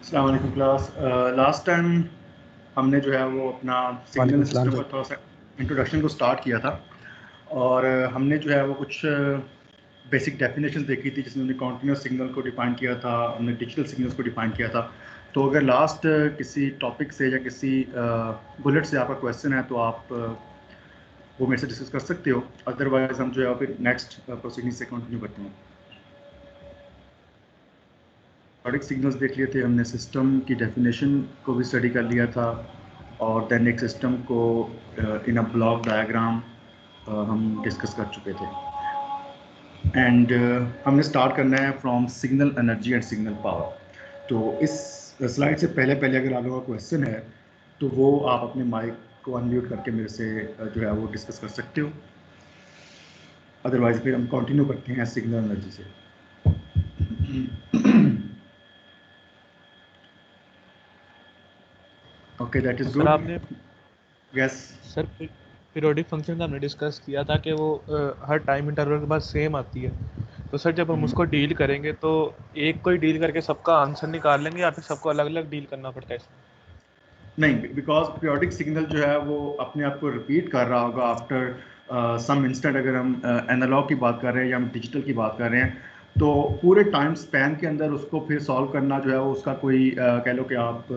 अस्सलाम वालेकुम class. Last time हमने जो है वो अपना वालेकुम सिग्नल सलाम सिस्टम सर। का थोड़ा सा इंट्रोडक्शन को स्टार्ट किया था और हमने जो है वो कुछ बेसिक डेफिनेशन देखी थी जिसमें हमने कॉन्टिन्यूस सिग्नल को डिफाइन किया था, हमने डिजिटल सिग्नल्स को डिफाइन किया था। तो अगर लास्ट किसी टॉपिक से या किसी बुलेट से आपका क्वेश्चन है तो आप वो मेरे से डिस्कस कर सकते हो, अदरवाइज हम जो है फिर नेक्स्ट प्रोसीडिंग से कंटिन्यू करते हैं। पीरियोडिक सिग्नल्स देख लिए थे हमने, सिस्टम की डेफिनेशन को भी स्टडी कर लिया था और देन एक सिस्टम को इन अ ब्लॉक डायग्राम हम डिस्कस कर चुके थे। एंड हमने स्टार्ट करना है from signal energy and signal power. तो इस स्लाइड से पहले पहले अगर आप लोगों का क्वेश्चन है तो वो आप अपने माइक को अनम्यूट करके मेरे से जो है वो डिस्कस कर सकते हो, अदरवाइज फिर हम कंटिन्यू करते हैं सिग्नल एनर्जी से। Okay, that is sir good. आपने यस। सर पीरियोडिक फंक्शन का हमने डिस्कस किया था कि वो हर टाइम इंटरवल के बाद सेम आती है। तो सर जब हम उसको डील करेंगे तो एक को ही डील करके सबका आंसर निकाल लेंगे या फिर सबको अलग अलग डील करना पड़ता है इसमें? नहीं, बिकॉज पीरियोडिक सिग्नल जो है वो अपने आप को रिपीट कर रहा होगा आफ्टर सम इंस्टेंट। अगर हम एनालॉग की बात कर रहे हैं या हम डिजिटल की बात कर रहे हैं तो पूरे टाइम स्पैन के अंदर उसको फिर सॉल्व करना जो है वो उसका कोई कह लो कि आप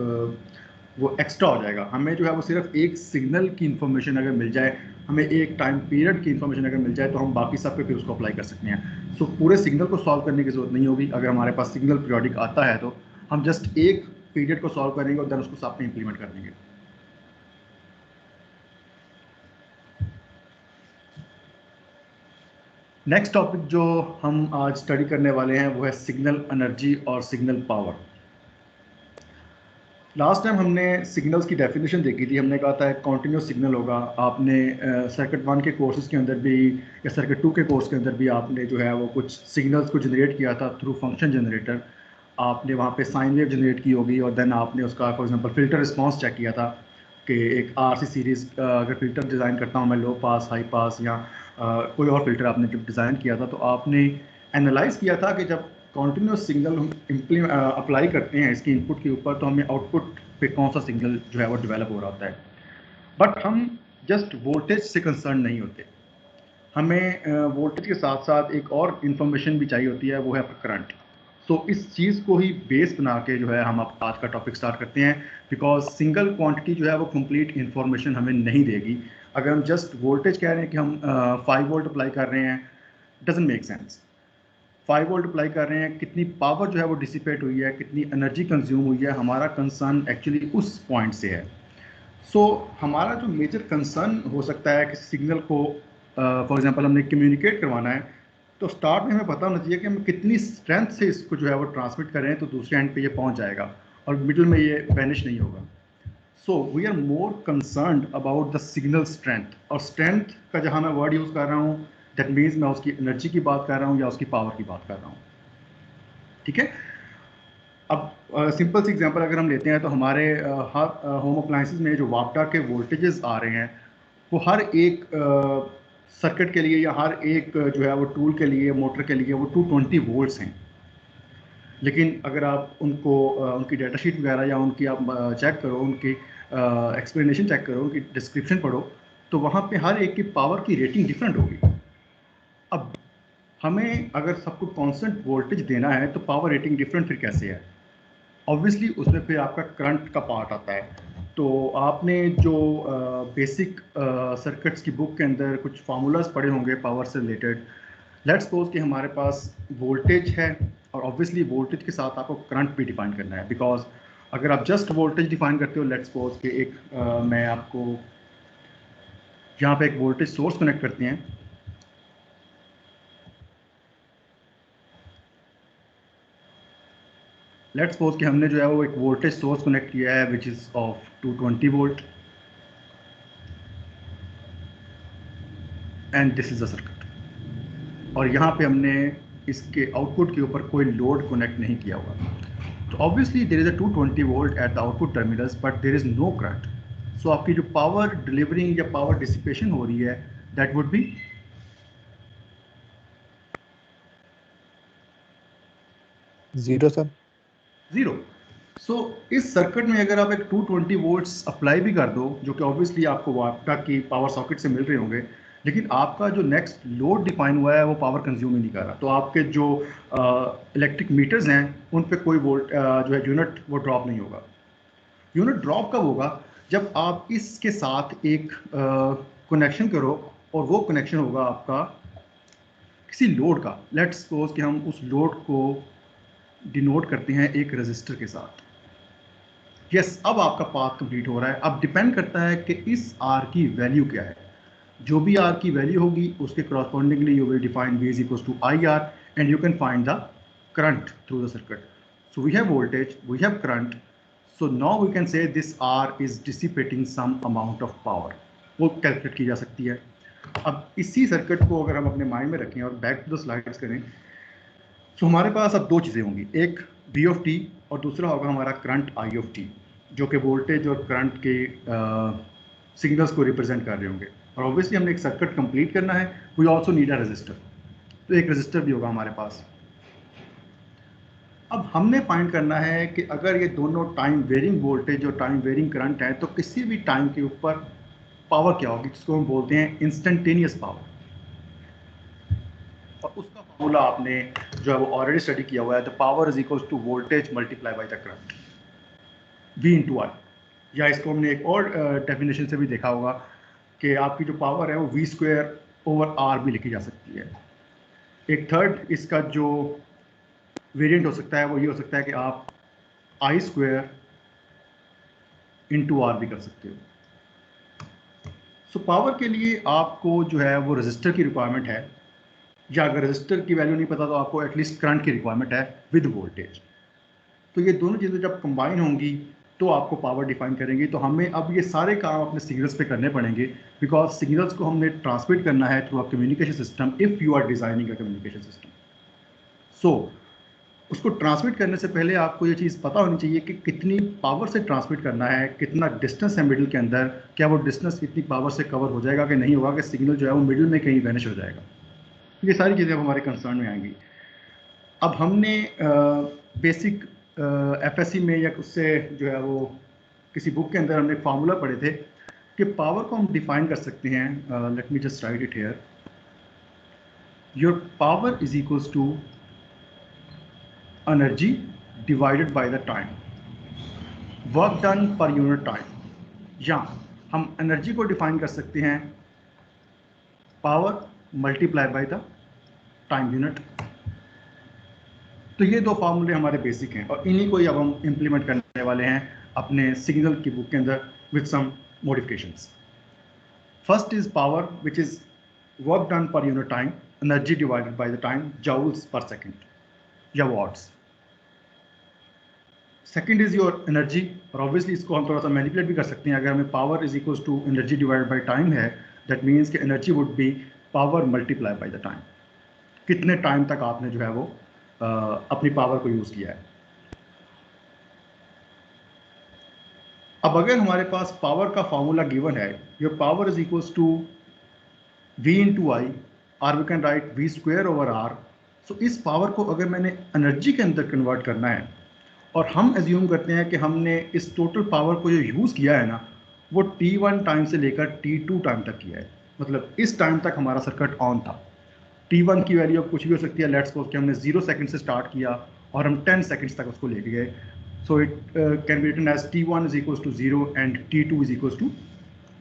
वो एक्स्ट्रा हो जाएगा। हमें जो है वो सिर्फ एक सिग्नल की इन्फॉर्मेशन अगर मिल जाए, हमें एक टाइम पीरियड की इन्फॉर्मेशन अगर मिल जाए तो हम बाकी सब पे फिर उसको अप्लाई कर सकते हैं। सो पूरे सिग्नल को सॉल्व करने की जरूरत नहीं होगी। अगर हमारे पास सिग्नल पीरियोडिक आता है तो हम जस्ट एक पीरियड को सॉल्व करेंगे और देन उसको साथ में इंप्लीमेंट कर देंगे। नेक्स्ट टॉपिक जो हम आज स्टडी करने वाले हैं वो है सिग्नल एनर्जी और सिग्नल पावर। लास्ट टाइम हमने सिग्नल्स की डेफिनेशन देखी थी। हमने कहा था कॉन्टिन्यूस सिग्नल होगा। आपने सर्किट 1 के कोर्सेज के अंदर भी या सर्किट 2 के कोर्स के अंदर भी आपने जो है वो कुछ सिग्नल्स को जनरेट किया था थ्रू फंक्शन जनरेटर। आपने वहाँ पे साइन वेव जनरेट की होगी और देन आपने उसका for example filter response check किया था कि एक आरसी सीरीज़ अगर फिल्टर डिज़ाइन करता हूँ मैं, लो पास, हाई पास या कोई और फिल्टर आपने जब डिज़ाइन किया था तो आपने एनालाइज किया था कि जब कॉन्टिन्यूस सिग्नल हम अप्लाई करते हैं इसकी इनपुट के ऊपर तो हमें आउटपुट पे कौन सा सिग्नल जो है वो डेवलप हो रहा होता है। बट हम जस्ट वोल्टेज से कंसर्न नहीं होते, हमें वोल्टेज के साथ साथ एक और इन्फॉर्मेशन भी चाहिए होती है, वो है करंट। सो इस चीज़ को ही बेस बना के जो है हम आज का टॉपिक स्टार्ट करते हैं। बिकॉज सिंगल क्वांटिटी जो है वो कंप्लीट इन्फॉर्मेशन हमें नहीं देगी। अगर हम जस्ट वोल्टेज कह रहे हैं कि हम 5 वोल्ट अप्लाई कर रहे हैं, doesn't make sense. 5 volt apply कर रहे हैं, कितनी पावर जो है वो डिसिपेट हुई है, कितनी एनर्जी कंज्यूम हुई है, हमारा कंसर्न एक्चुअली उस पॉइंट से है। सो हमारा जो मेजर कंसर्न हो सकता है कि सिग्नल को फॉर एग्जांपल हमने कम्युनिकेट करवाना है तो स्टार्ट में हमें पता होना चाहिए कि हम कितनी स्ट्रेंथ से इसको जो है वो ट्रांसमिट करें तो दूसरे एंड पे ये पहुंच जाएगा और मिडिल में ये वैनिश नहीं होगा। So we are more concerned about the signal strength. और स्ट्रेंथ का जहां मैं वर्ड यूज़ कर रहा हूँ दैट मीन्स मैं उसकी एनर्जी की बात कर रहा हूँ या उसकी पावर की बात कर रहा हूँ। ठीक है। अब सिंपल सी एग्जांपल अगर हम लेते हैं तो हमारे हर होम अप्लायंसेस में जो वापडा के वोल्टेजेस आ रहे हैं वो हर एक सर्किट के लिए या हर एक जो है वो टूल के लिए, मोटर के लिए वो 220 वोल्ट्स हैं। लेकिन अगर आप उनको उनकी डेटा शीट वगैरह या उनकी आप चेक करो, उनकी एक्सप्लेनेशन चेक करो, उनकी डिस्क्रिप्शन पढ़ो तो वहाँ पे हर एक की पावर की रेटिंग डिफरेंट होगी। अब हमें अगर सबको कांस्टेंट वोल्टेज देना है तो पावर रेटिंग डिफरेंट फिर कैसे है? ऑब्वियसली उसमें फिर आपका करंट का पार्ट आता है। तो आपने जो बेसिक सर्किट्स की बुक के अंदर कुछ फार्मूलाज पढ़े होंगे पावर से रिलेटेड। लेट्स सपोज कि हमारे पास वोल्टेज है और ऑब्वियसली वोल्टेज के साथ आपको करंट भी डिफाइन करना है। बिकॉज अगर आप जस्ट वोल्टेज डिफाइन करते हो, लेट्स सपोज कि एक मैं आपको यहाँ पे एक वोल्टेज सोर्स कनेक्ट करते हैं। लेट्स सपोज कि हमने जो है वो एक वोल्टेज सोर्स कनेक्ट किया है which is of 220 volt and this is the circuit. और यहाँ पे हमने इसके आउटपुट के ऊपर कोई लोड कनेक्ट नहीं किया हुआ। तो obviously there is a 220 volt at the output terminals but there is no current. So आपकी जो पावर डिलीवरिंग या पावर डिसिपेशन हो रही है that would be zero sir. Zero. इस सर्किट में अगर आप एक 220 वोल्ट्स अप्लाई भी कर दो, जो कि ऑब्वियसली आपको वापटा की पावर सॉकेट से मिल रहे होंगे, लेकिन आपका जो नेक्स्ट लोड डिफाइन हुआ है वो पावर कंज्यूम ही नहीं कर रहा, तो आपके जो इलेक्ट्रिक मीटर्स हैं उन पे कोई वोल्ट जो है यूनिट वो ड्रॉप नहीं होगा। यूनिट ड्रॉप कब होगा? जब आप इसके साथ एक कनेक्शन करो और वो कनेक्शन होगा आपका किसी लोड का। लेट्स सपोज कि हम उस लोड को डिनोट करते हैं एक रजिस्टर के साथ। यस, अब आपका पाथ कंप्लीट हो रहा है। अब डिपेंड करता है कि इस आर की वैल्यू क्या है। जो भी आर की वैल्यू होगी उसके correspondingly you will define V is equal to I R and you can find the current through the circuit. So we have voltage, we have current, so now we can say this R is dissipating some amount of power, वो calculate की जा सकती है। अब इसी circuit को अगर हम अपने माइंड में रखें और बैक टू द स्लाइड्स करें, तो हमारे पास अब दो चीज़ें होंगी, एक V ऑफ टी और दूसरा होगा हमारा करंट I ऑफ टी, जो कि वोल्टेज और करंट के सिग्नल्स को रिप्रेजेंट कर रहे होंगे। और ऑब्वियसली हमने एक सर्किट कंप्लीट करना है, we also need a resistor, तो एक रजिस्टर भी होगा हमारे पास। अब हमने फाइंड करना है कि अगर ये दोनों टाइम वेरिंग वोल्टेज और टाइम वेरिंग करंट है, तो किसी भी टाइम के ऊपर पावर क्या होगी, जिसको हम बोलते हैं इंस्टेंटेनियस पावर। और उसका फॉर्मूला आपने जो है वो ऑलरेडी स्टडी किया हुआ है, the power is equal to voltage multiply by the current, V into I. या इसको हमने एक और डेफिनेशन से भी देखा होगा कि आपकी जो पावर है वो V स्क्वायर ओवर R भी लिखी जा सकती है। एक थर्ड इसका जो वेरिएंट हो सकता है वो ये हो सकता है कि आप I स्क्वायर इंटू आर भी कर सकते हो। सो पावर के लिए आपको जो है वो रजिस्टर की रिक्वायरमेंट है, या अगर रजिस्टर की वैल्यू नहीं पता तो आपको एटलीस्ट करंट की रिक्वायरमेंट है विद वोल्टेज। तो ये दोनों चीज़ें जब कंबाइन होंगी तो आपको पावर डिफाइन करेंगी। तो हमें अब ये सारे काम अपने सिग्नल्स पे करने पड़ेंगे, बिकॉज सिग्नल्स को हमने ट्रांसमिट करना है through a communication system, if you are designing a communication system. So उसको ट्रांसमिट करने से पहले आपको ये चीज़ पता होनी चाहिए कि कितनी पावर से ट्रांसमिट करना है, कितना डिस्टेंस है मिडिल के अंदर, क्या वो डिस्टेंस कितनी पावर से कवर हो जाएगा कि नहीं होगा, कि सिग्नल जो है वो मिडिल में कहीं वैनिश हो जाएगा। ये सारी चीज़ें अब हमारे कंसर्न में आएंगी। अब हमने बेसिक एफएससी में या उससे जो है वो किसी बुक के अंदर हमने फार्मूला पढ़े थे कि पावर को हम डिफाइन कर सकते हैं। Let me just write it here, your power is equals to energy divided by the time, work done per unit time. या हम एनर्जी को डिफाइन कर सकते हैं power multiply by the time unit. तो ये दो फार्मूले हमारे बेसिक हैं और इन्हीं को ही अब हम इम्प्लीमेंट करने वाले हैं अपने सिग्नल की बुक के अंदर with some modifications. First is power which is work done per unit time, energy divided by the time, joules per second या watts. Second is your energy, और ऑब्वियसली इसको हम थोड़ा सा मैनिपुलेट भी कर सकते हैं। अगर हमें power is equals to energy divided by time है, दैट मीन्स कि energy would be power multiply by the time, कितने टाइम तक आपने जो है वो अपनी पावर को यूज़ किया है। अब अगर हमारे पास पावर का फॉर्मूला गिवन है, your power is equals to V into I, or we can write V square over R। So इस पावर को अगर मैंने एनर्जी के अंदर कन्वर्ट करना है, और हम एज्यूम करते हैं कि हमने इस टोटल पावर को जो यूज़ किया है ना, वो T1 टाइम से लेकर T2 टाइम तक किया है, मतलब इस टाइम तक हमारा सर्किट ऑन था। T1 की वैल्यू अब कुछ भी हो सकती है, लेट्स सपोज कि हमने 0 सेकंड से स्टार्ट किया और हम 10 सेकंड्स तक उसको लेके गए। So it can be written as T1 is equals to 0 and T2 is equals to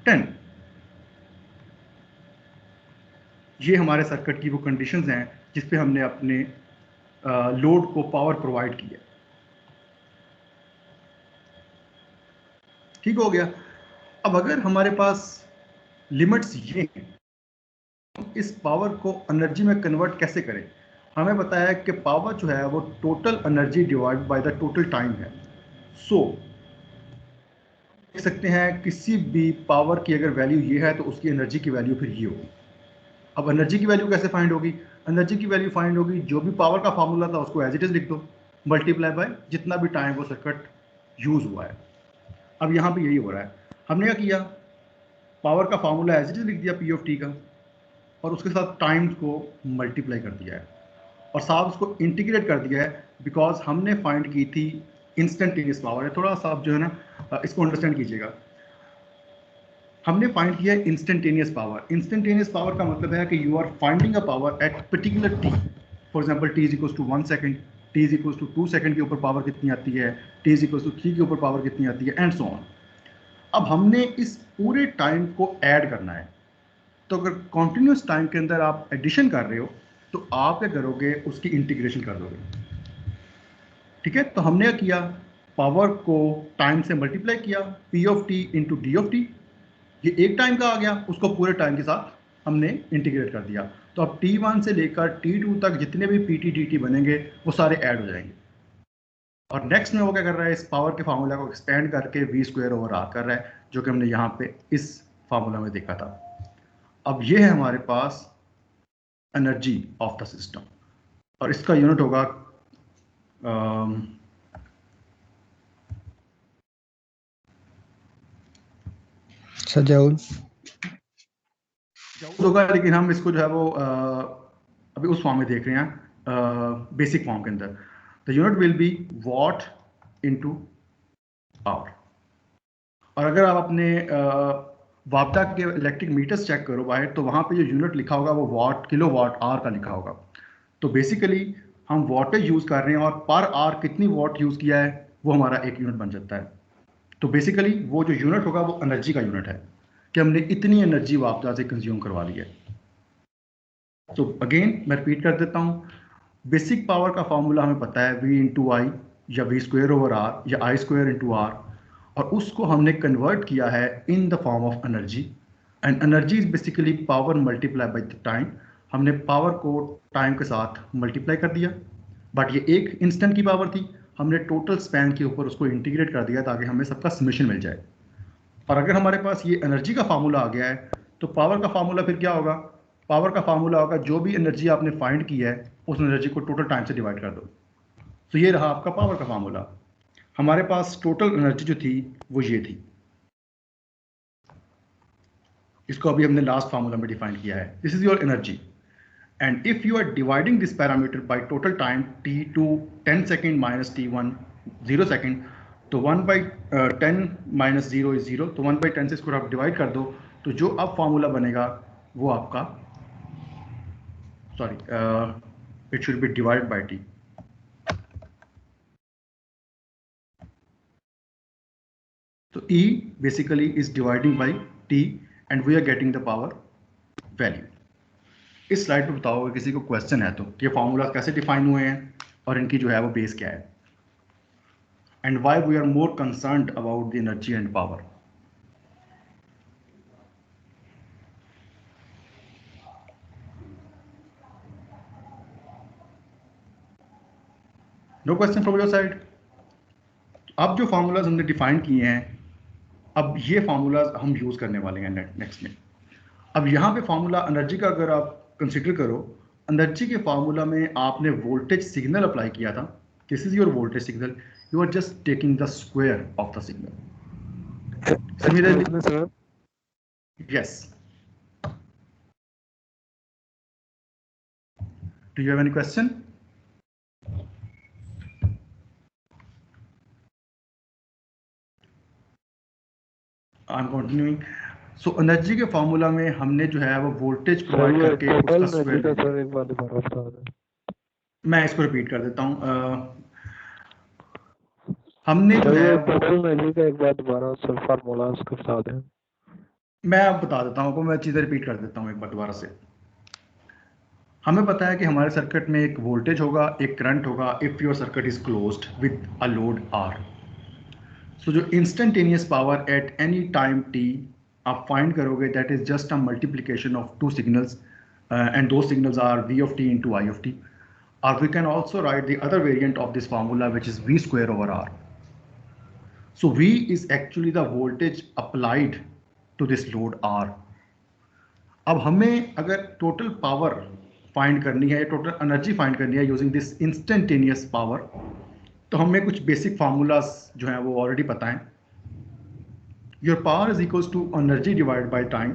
10। ये हमारे सर्किट की वो कंडीशंस हैं जिस पे हमने अपने लोड को पावर प्रोवाइड की है। ठीक हो गया। अब अगर हमारे पास लिमिट्स ये हैं, इस पावर को एनर्जी में कन्वर्ट कैसे करें? हमें बताया कि पावर जो है वो total energy divide by the total time है। सो देख सकते हैं किसी भी पावर की अगर वैल्यू ये है तो उसकी एनर्जी की वैल्यू फिर ये होगी। अब एनर्जी की वैल्यू कैसे फाइंड होगी? एनर्जी की वैल्यू फाइंड होगी, जो भी पावर का फार्मूला था उसको एज इट इज लिख दो, मल्टीप्लाई बाय जितना भी टाइम वो सर्किट यूज हुआ है। अब यहाँ पे यही हो रहा है। हमने क्या किया, पावर का फार्मूला एज इट इज लिख दिया P ऑफ टी का, और उसके साथ टाइम को मल्टीप्लाई कर दिया है और साथ उसको इंटीग्रेट कर दिया है, बिकॉज हमने फाइंड की थी इंस्टेंटेनियस पावर है, थोड़ा सा आप जो है ना इसको अंडरस्टैंड कीजिएगा। हमने फाइंड किया है इंस्टेंटेनियस पावर। इंस्टेंटेनियस पावर का मतलब है कि you are finding a power at particular T. For example T is equal to 1 second, T is equal to 2 second के ऊपर पावर कितनी आती है, टी इज इक्वल टू 3 के ऊपर पावर कितनी आती है, एंड सो ऑन। अब हमने इस पूरे टाइम को ऐड करना है। तो अगर कॉन्टिन्यूस टाइम के अंदर आप एडिशन कर रहे हो तो आप क्या करोगे, उसकी इंटीग्रेशन कर दोगे। ठीक है, तो हमने क्या किया, पावर को टाइम से मल्टीप्लाई किया, P of T into D of T. ये एक टाइम का आ गया, उसको पूरे टाइम के साथ हमने इंटीग्रेट कर दिया। तो अब T1 से लेकर T2 तक जितने भी PT dt बनेंगे वो सारे ऐड हो जाएंगे। और नेक्स्ट में वो क्या कर रहा है, इस पावर के फार्मूला को एक्सपेंड करके v² कर रहा है, जो कि हमने यहाँ पे इस फार्मूला में देखा था। अब ये है हमारे पास एनर्जी ऑफ द सिस्टम, और इसका यूनिट होगा जूल होगा, लेकिन हम इसको जो है वो अभी उस फॉर्म में देख रहे हैं, बेसिक फॉर्म के अंदर। The unit will be watt into hour. और अगर आप अपने वापडा के इलेक्ट्रिक मीटर्स चेक करो बाहर, तो वहाँ पे जो यूनिट लिखा होगा वो वॉट, किलो वॉट आवर का लिखा होगा। तो बेसिकली हम वॉटेज यूज़ कर रहे हैं, और पर आवर कितनी वॉट यूज़ किया है वो हमारा एक यूनिट बन जाता है। तो बेसिकली वो जो यूनिट होगा वो एनर्जी का यूनिट है, कि हमने इतनी एनर्जी वापडा से कंज्यूम करवा ली है। तो अगेन मैं रिपीट कर देता हूँ, बेसिक पावर का फॉर्मूला हमें पता है V इंटू आई, या v²/r, या I² इंटू आर, और उसको हमने कन्वर्ट किया है in the form of energy. And energy is basically power multiply by the time. हमने पावर को टाइम के साथ मल्टीप्लाई कर दिया, बट ये एक इंस्टेंट की पावर थी, हमने टोटल स्पैन के ऊपर उसको इंटीग्रेट कर दिया ताकि हमें सबका समेशन मिल जाए। और अगर हमारे पास ये एनर्जी का फार्मूला आ गया है, तो पावर का फार्मूला फिर क्या होगा, पावर का फार्मूला होगा जो भी एनर्जी आपने फाइंड की है उस एनर्जी को टोटल टाइम से डिवाइड कर दो। तो ये रहा आपका पावर का फार्मूला। हमारे पास टोटल एनर्जी जो थी वो ये थी, इसको अभी हमने लास्ट फार्मूला में डिफाइन किया है। This is your energy, and if you are dividing this parameter by total time T2 10 second minus T1 0 second, तो 1/10 माइनस 0 इज 0, तो 1/10 से इसको आप डिवाइड कर दो, तो जो अब फार्मूला बनेगा वो आपका, sorry, it should be divide by T। तो E basically is dividing by T and we are getting the power value। इस स्लाइड पे बताओ किसी को क्वेश्चन है तो, ये फार्मूला कैसे डिफाइन हुए हैं और इनकी जो है वो बेस क्या है, and why we are more concerned about the energy and power. No question from your side. अब जो फार्मूलाज हमने डिफाइन किए हैं, अब ये फार्मूलाज हम यूज करने वाले हैं नेक्स्ट में। अब यहाँ पे फार्मूला एनर्जी का अगर आप कंसिडर करो, एनर्जी के फार्मूला में आपने वोल्टेज सिग्नल अप्लाई किया था। This is your voltage signal, you are just taking the square of the signal. Similarly, yes, do you have any question? I am continuing. So energy के formula में हमने जो है वो वोल्टेज प्रोवाइड करके उसका स्क्वायर, मैं इसको रिपीट कर देता हूँ। हमने जो है एनर्जी का एक बार दोबारा सर फार्मूला उसको बता दें। मैं अब बता देता हूँ, मैं चीज़ें रिपीट कर देता हूँ एक बार दोबारा से। हमें पता है कि हमारे सर्किट में एक वोल्टेज होगा, एक करंट होगा, if your circuit is closed with a load R। So जो instantaneous power at any time t आप फाइंड करोगे, that is just a multiplication of two signals, and दो signals are V of t into I of t। Or we can also write the other variant of this formula, which is v²/r। So V is actually the voltage applied to this load R। अब हमें अगर total power find करनी है, total energy find करनी है using this instantaneous power, तो हमें कुछ बेसिक फार्मूलाज जो हैं वो ऑलरेडी पता हैं। Your power is equals to energy divide by time,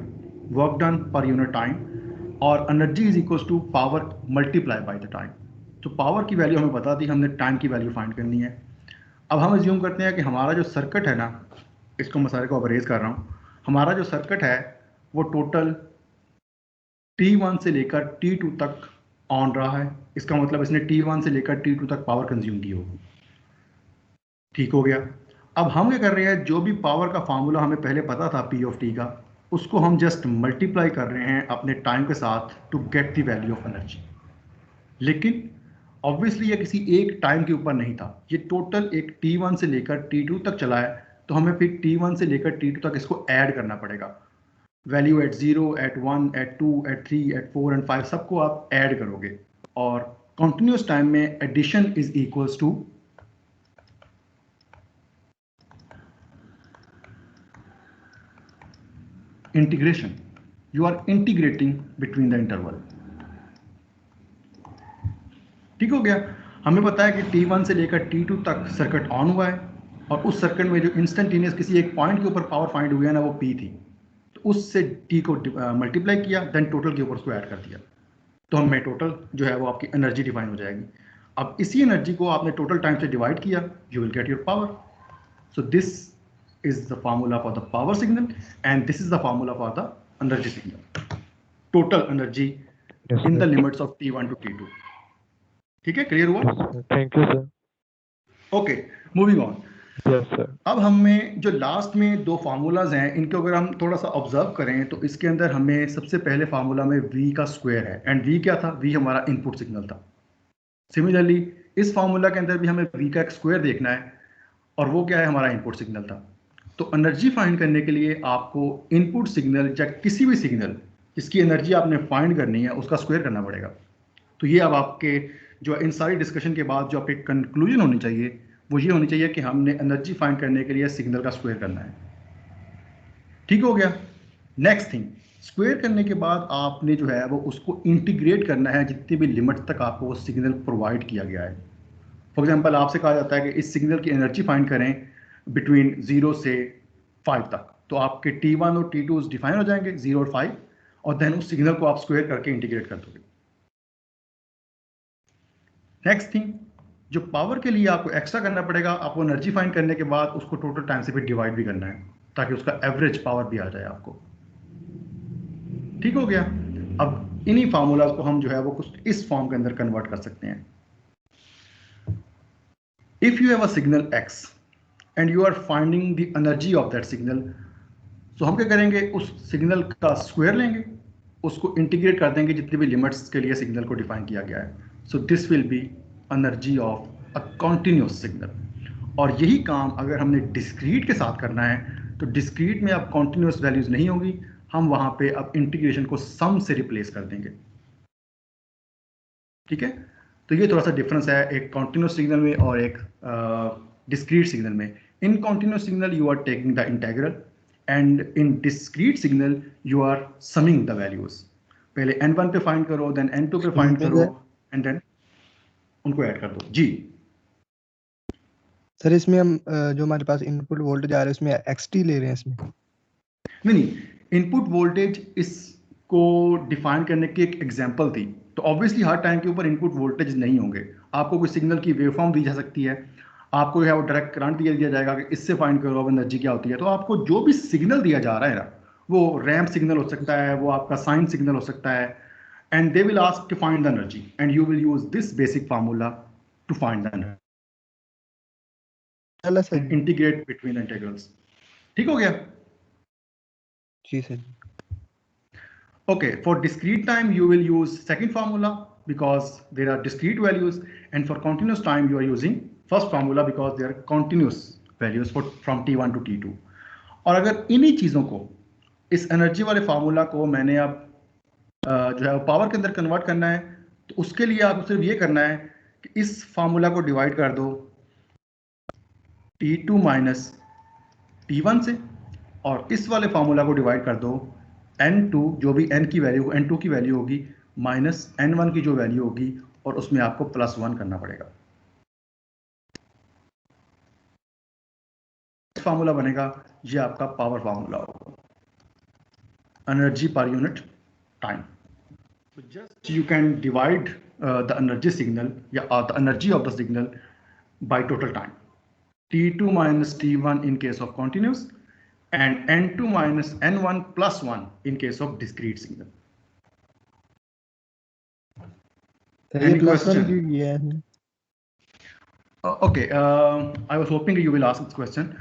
work done per unit time, और energy is equals to power multiply by the time. तो पावर की वैल्यू हमें बता दी, हमने टाइम की वैल्यू फाइंड करनी है। अब हम अज्यूम करते हैं कि हमारा जो सर्किट है ना, इसको मैं सारे को अबरेज कर रहा हूँ, हमारा जो सर्किट है वो टोटल T1 से लेकर T2 तक ऑन रहा है। इसका मतलब इसने T1 से लेकर T2 तक पावर कंज्यूम की होगी। ठीक हो गया। अब हम क्या कर रहे हैं, जो भी पावर का फार्मूला हमें पहले पता था P ऑफ टी का, उसको हम जस्ट मल्टीप्लाई कर रहे हैं अपने टाइम के साथ to get the value of energy. लेकिन ऑब्वियसली ये किसी एक टाइम के ऊपर नहीं था, ये टोटल एक T1 से लेकर T2 तक चला है, तो हमें फिर T1 से लेकर T2 तक इसको ऐड करना पड़ेगा। Value at 0, at 1, at 2, at 3, at 4 and 5 सबको आप ऐड करोगे, और कॉन्टिन्यूस टाइम में addition is equals to integration. You are integrating between the interval. ठीक हो गया। हमें पता है कि T1 से लेकर T2 तक सर्किट ऑन हुआ है, और उस सर्किट में जो इंस्टेंटेनियस किसी एक पॉइंट के ऊपर पावर फाइंड हुई है ना, वो P थी, तो उससे T को मल्टीप्लाई किया, देन टोटल के ऊपर उसको ऐड कर दिया, तो हमें टोटल जो है वो आपकी एनर्जी डिफाइन हो जाएगी। अब इसी एनर्जी को आपने टोटल टाइम से डिवाइड किया, you will get your power. So this is the formula for the power signal, and this is the formula for the energy signal, total energy Yes, in the sir. Limits of T1 to T2। ठीक है, clear हुआ? Yes, sir. Thank you, sir. Okay, moving on. Yes, sir. अब हमें जो last में दो formulas हैं, इनको अगर हम थोड़ा सा ऑब्जर्व करें तो इसके अंदर हमें सबसे पहले फार्मूला में V का स्क्वायर है, एंड V क्या था? V हमारा इनपुट सिग्नल था। सिमिलरली इस फार्मूला के अंदर भी हमें V का एक स्क्वायर देखना है, और वो क्या है? हमारा इनपुट सिग्नल था। तो एनर्जी फाइंड करने के लिए आपको इनपुट सिग्नल या किसी भी सिग्नल जिसकी एनर्जी आपने फाइंड करनी है उसका स्क्वायर करना पड़ेगा। तो ये अब आपके जो इन सारी डिस्कशन के बाद जो आपकी कंक्लूजन होनी चाहिए वो ये होनी चाहिए कि हमने एनर्जी फाइंड करने के लिए सिग्नल का स्क्वायर करना है। ठीक हो गया। नेक्स्ट थिंग, स्क्वायर करने के बाद आपने जो है वो उसको इंटीग्रेट करना है जितनी भी लिमिट तक आपको वो सिग्नल प्रोवाइड किया गया है। फॉर एग्जाम्पल आपसे कहा जाता है कि इस सिग्नल की एनर्जी फाइंड करें बिटवीन 0 से 5 तक, तो आपके T1 और T2 डिफाइन हो जाएंगे 0 और 5, और देन उस सिग्नल को आप स्क्वायर करके इंटीग्रेट कर दोगे। नेक्स्ट थिंग, जो पावर के लिए आपको एक्स्ट्रा करना पड़ेगा, आपको एनर्जी फाइंड करने के बाद उसको टोटल टाइम से भी डिवाइड भी करना है ताकि उसका एवरेज पावर भी आ जाए आपको। ठीक हो गया। अब इन्हीं फार्मूलाज को हम जो है वो कुछ इस फॉर्म के अंदर कन्वर्ट कर सकते हैं। If you have a signal x and you are finding the energy of that signal, तो हम क्या करेंगे? उस सिग्नल का स्क्वायर लेंगे, उसको इंटीग्रेट कर देंगे जितनी भी लिमिट्स के लिए सिग्नल को डिफाइन किया गया है। So this will be energy of a continuous signal. और यही काम अगर हमने डिस्क्रीट के साथ करना है तो डिस्क्रीट में अब कॉन्टिन्यूस वैल्यूज नहीं होगी, हम वहां पे अब इंटीग्रेशन को सम से रिप्लेस कर देंगे। ठीक है, तो ये थोड़ा सा डिफरेंस है एक कॉन्टिन्यूस सिग्नल में और एक डिस्क्रीट सिग्नल में। In continuous signal you are taking the integral, and in discrete signal you are summing the values. पहले n1 पे फाइंड करो, देन n2 पे फाइंड करो, एंड देन उनको ऐड कर दो। जी सर, इसमें हम जो हमारे पास इनपुट वोल्टेज आ रहा है उसमें एक्सटी ले रहे हैं इसमें? नहीं, इनपुट वोल्टेज इसको डिफाइन करने की एक एग्जांपल थी। तो ऑब्वियसली हर टाइम के ऊपर इनपुट वोल्टेज नहीं होंगे। आपको कोई सिग्नल की वेवफॉर्म दी जा सकती है, आपको जो है वो डायरेक्ट करंट दिया जाएगा कि इससे फाइंड करो अब एनर्जी क्या होती है। तो आपको जो भी सिग्नल दिया जा रहा है ना, वो रैंप सिग्नल हो सकता है, वो आपका साइन सिग्नल हो सकता है, and they will ask to find the energy, and you will use this basic formula to find the energy चलो sir. And integrate between integrals. ठीक हो गया? जी sir. Okay, for discrete time, you will use second formula because there are discrete values, and for continuous time, you are using first formula because they are continuous values from T1 to T2. और अगर इन्हीं चीज़ों को, इस energy वाले formula को मैंने अब जो है पावर के अंदर कन्वर्ट करना है, तो उसके लिए आपको सिर्फ ये करना है कि इस फार्मूला को डिवाइड कर दो T2 माइनस T1 से, और इस वाले फार्मूला को डिवाइड कर दो n2, जो भी n की वैल्यू n2 की वैल्यू होगी माइनस n1 की जो वैल्यू होगी, और उसमें आपको +1 करना पड़ेगा। फार्मूला बनेगा, ये आपका पावर फार्मूला होगा, energy per unit time. Just you can divide the energy signal या the energy of the signal by total time. T2 minus T1 in case of continuous, and N2 minus N1 plus 1 in case of discrete signal. ये Any plus one question? क्यों किया है? Okay, I was hoping you will ask this question.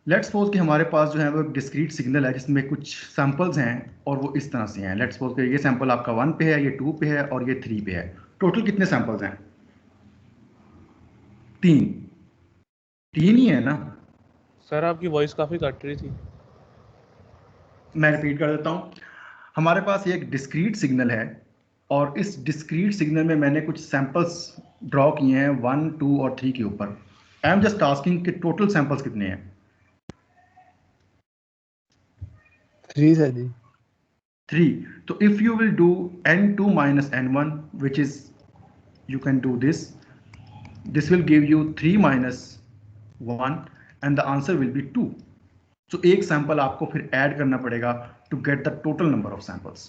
Let's suppose कि हमारे पास जो है वो डिस्क्रीट सिग्नल है जिसमें कुछ सैंपल्स हैं और वो इस तरह से हैं. लेट्स सपोज कि ये सैंपल आपका 1 पे है, ये 2 पे है और ये 3 पे है. टोटल कितने सैंपल्स हैं? 3 ही है ना? सर आपकी वॉइस काफ़ी कट रही थी. मैं रिपीट कर देता हूँ. हमारे पास ये एक डिस्क्रीट सिग्नल है और इस डिस्क्रीट सिग्नल में मैंने कुछ सैंपल्स ड्रॉ किए हैं 1, 2 और 3 के ऊपर. आई एम जस्ट आस्किंग कि टोटल सैंपल्स कितने हैं? 3 sir ji. 3. So if you will do n2 minus n1, which is, you can do this will give you 3 minus 1 and the answer will be 2. So एक sample आपको फिर add करना पड़ेगा to get the total number of samples.